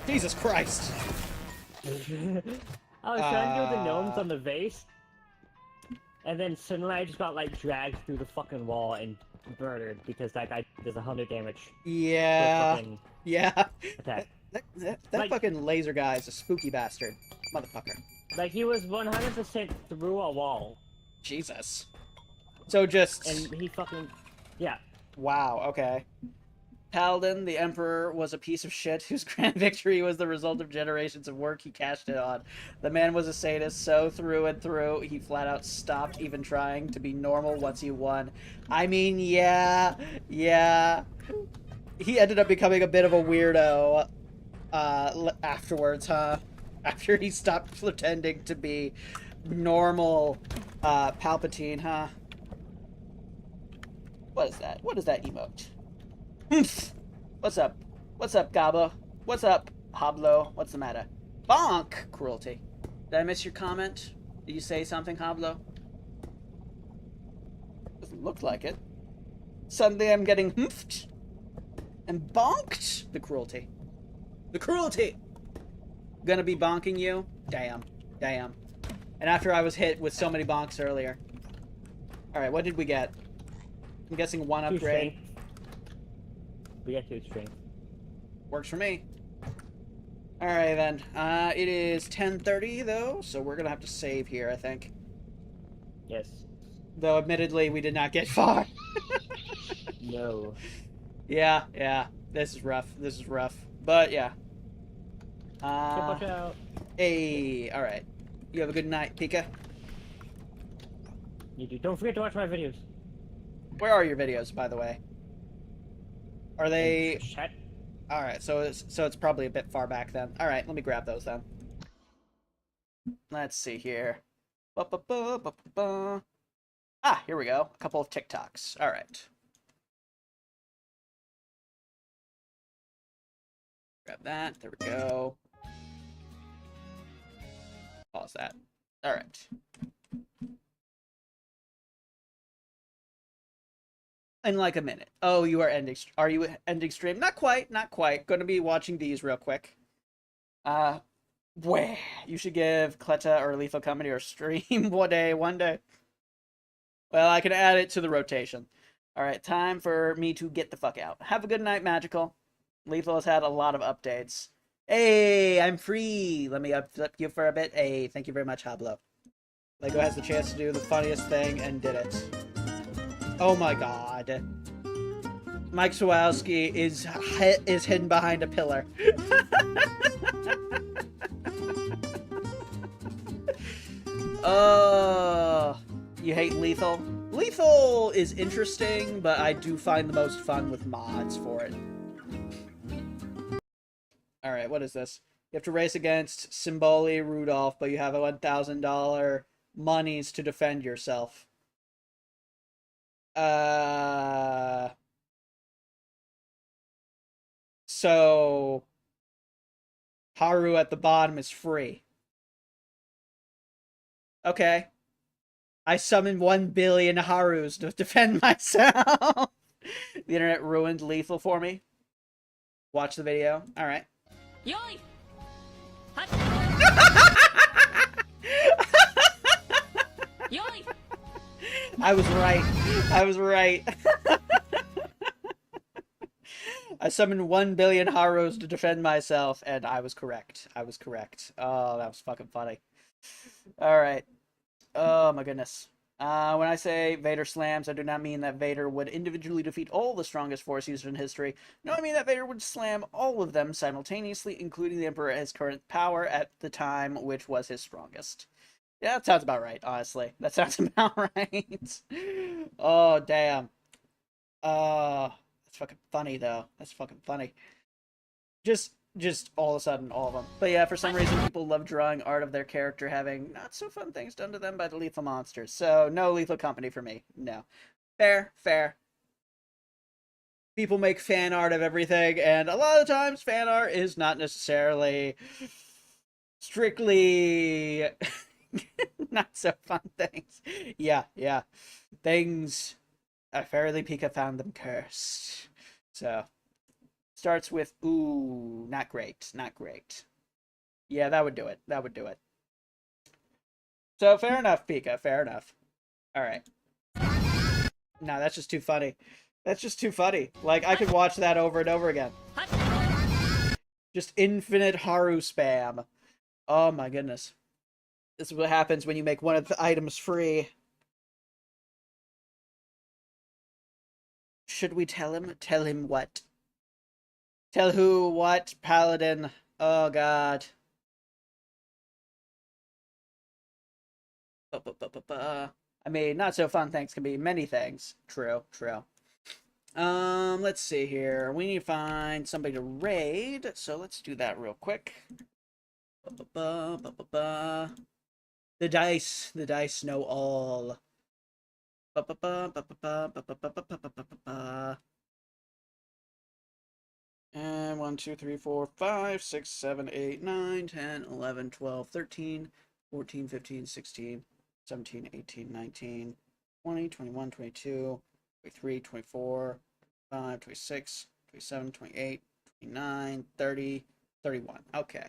Jesus Christ! I was trying to deal with the gnomes on the vase, and then suddenly I just got like dragged through the fucking wall and murdered because that guy does 100 damage. Yeah. Yeah. Attack. That Like- fucking laser guy is a spooky bastard. Motherfucker. Like he was 100% through a wall. Jesus. So just... And he fucking... Yeah. Wow, okay. Paladin, the Emperor, was a piece of shit whose grand victory was the result of generations of work he cashed it on. The man was a sadist, so through and through, he flat out stopped even trying to be normal once he won. I mean, yeah. He ended up becoming a bit of a weirdo afterwards, huh? After he stopped pretending to be normal Palpatine, huh? What is that? What is that emote? What's up? What's up, Gobbo? What's up, Hablo? What's the matter? Bonk! Cruelty. Did I miss your comment? Did you say something, Hablo? Doesn't look like it. Suddenly I'm getting humphed and bonked. The cruelty. The cruelty! Gonna be bonking you? Damn. Damn. And after I was hit with so many bonks earlier. Alright, what did we get? I'm guessing 1 upgrade. We got 2 strength. Works for me. Alright then. It is 10:30 though, so we're gonna have to save here, I think. Yes. Though admittedly we did not get far. No. Yeah. This is rough. This is rough. But yeah. Watch out. Hey, alright. You have a good night, Pika. You do. Don't forget to watch my videos. Where are your videos, by the way? Are they... Chat. Alright, so it's probably a bit far back then. Alright, let me grab those then. Let's see here. Ah, here we go. A couple of TikToks. Alright. Grab that. There we go. Pause that. Alright. In like a minute. Oh, you are ending. Are you ending stream? Not quite. Not quite. Going to be watching these real quick. Where you should give Kleta or Lethal Company or stream one day. Well, I can add it to the rotation. All right, time for me to get the fuck out. Have a good night, Magical. Lethal has had a lot of updates. Hey, I'm free. Let me upflip you for a bit. Hey, thank you very much, Hablo. Lego has the chance to do the funniest thing and did it. Oh my god. Mike Sawowski is hidden behind a pillar. Oh, you hate Lethal? Lethal is interesting, but I do find the most fun with mods for it. Alright, what is this? You have to race against Simboli Rudolph, but you have a $1,000 monies to defend yourself. So Haru at the bottom is free. Okay. I summoned 1 billion Harus to defend myself. The internet ruined lethal for me. Watch the video. All right. Yoi! Yoi! I was right. I was right. I summoned 1 billion Harus to defend myself, and I was correct. I was correct. Oh, that was fucking funny. All right. Oh my goodness. When I say Vader slams, I do not mean that Vader would individually defeat all the strongest Force users in history. No, I mean that Vader would slam all of them simultaneously, including the Emperor at his current power at the time, which was his strongest. Yeah, that sounds about right, honestly. That sounds about right. Oh, damn. That's fucking funny, though. That's fucking funny. Just all of a sudden, all of them. But yeah, for some reason, people love drawing art of their character having not so fun things done to them by the lethal monsters. So, no Lethal Company for me. No. Fair, fair. People make fan art of everything, and a lot of times, fan art is not necessarily strictly not so fun things. Yeah, yeah. Things, Fairly Pika found them cursed. So... starts with, ooh, not great, not great. Yeah, that would do it. That would do it. So, fair enough, Pika, fair enough. Alright. No, that's just too funny. That's just too funny. Like, I could watch that over and over again. Just infinite Haru spam. Oh my goodness. This is what happens when you make one of the items free. Should we tell him? Tell him what? Tell who, what, Paladin? Oh, God. I mean, not so fun things can be many things. True, true. Let's see here. We need to find somebody to raid, so let's do that real quick. The dice know all. And 1, 2, 3, 4, 5, 6, 7, 8, 9, 10, 11, 12, 13, 14, 15, 16, 17, 18, 19, 20, 21, 22, 23, 24, 25, 26, 27, 28, 29, 30, 31. Okay.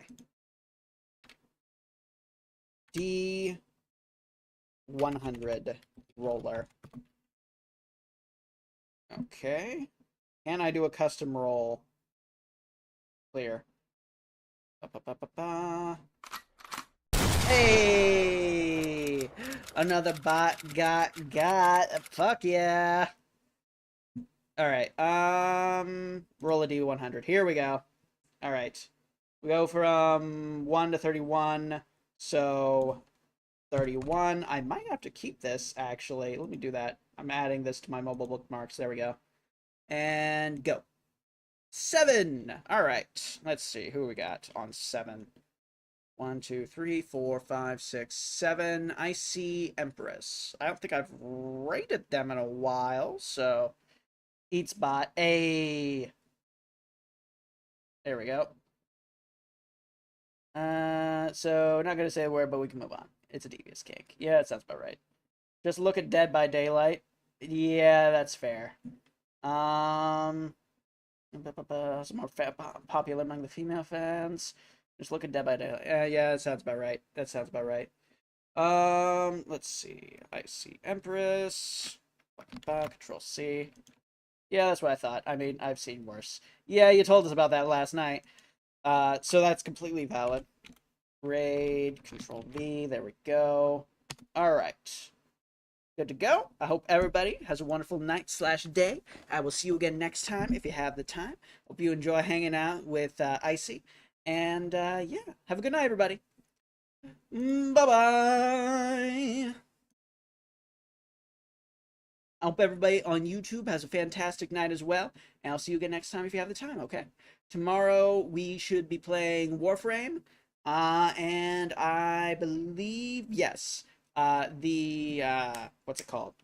D100 roller. Okay. Can I do a custom roll? Clear. Hey! Another bot got. Fuck yeah. Alright, roll a D100. Here we go. Alright. We go from 1 to 31. So, 31. I might have to keep this, actually. Let me do that. I'm adding this to my mobile bookmarks. There we go. And go. 7. All right. Let's see who we got on 7. 1, 2, 3, 4, 5, 6, 7. I see Empress. I don't think I've rated them in a while, so Eats bot. A. There we go. So not gonna say a word, but we can move on. It's a devious kink. Yeah, that sounds about right. Just look at Dead by Daylight. Yeah, that's fair. Some more popular among the female fans. Just look at Dead by Daylight. Yeah, that sounds about right. That sounds about right. Let's see. I see Empress. Control C. Yeah, that's what I thought. I mean, I've seen worse. Yeah, you told us about that last night. So that's completely valid. Raid, Control V, there we go. Alright. Good to go. I hope everybody has a wonderful night/day. I will see you again next time if you have the time. Hope you enjoy hanging out with Icy. And, yeah, have a good night, everybody. Bye-bye. I hope everybody on YouTube has a fantastic night as well. And I'll see you again next time if you have the time, okay? Tomorrow we should be playing Warframe. And I believe, yes, what's it called?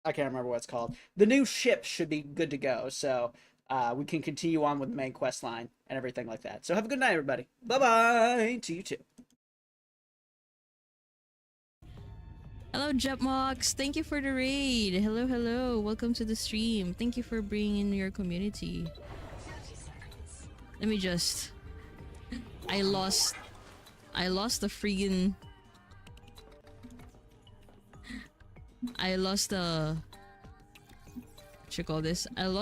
I can't remember what it's called. The new ship should be good to go, so we can continue on with the main quest line and everything like that. So have a good night, everybody. Bye-bye to you too. Hello, Jetmox. Thank you for the raid. Hello, hello. Welcome to the stream. Thank you for bringing in your community. Let me just... I lost the freaking... I lost the... What you call this? I lost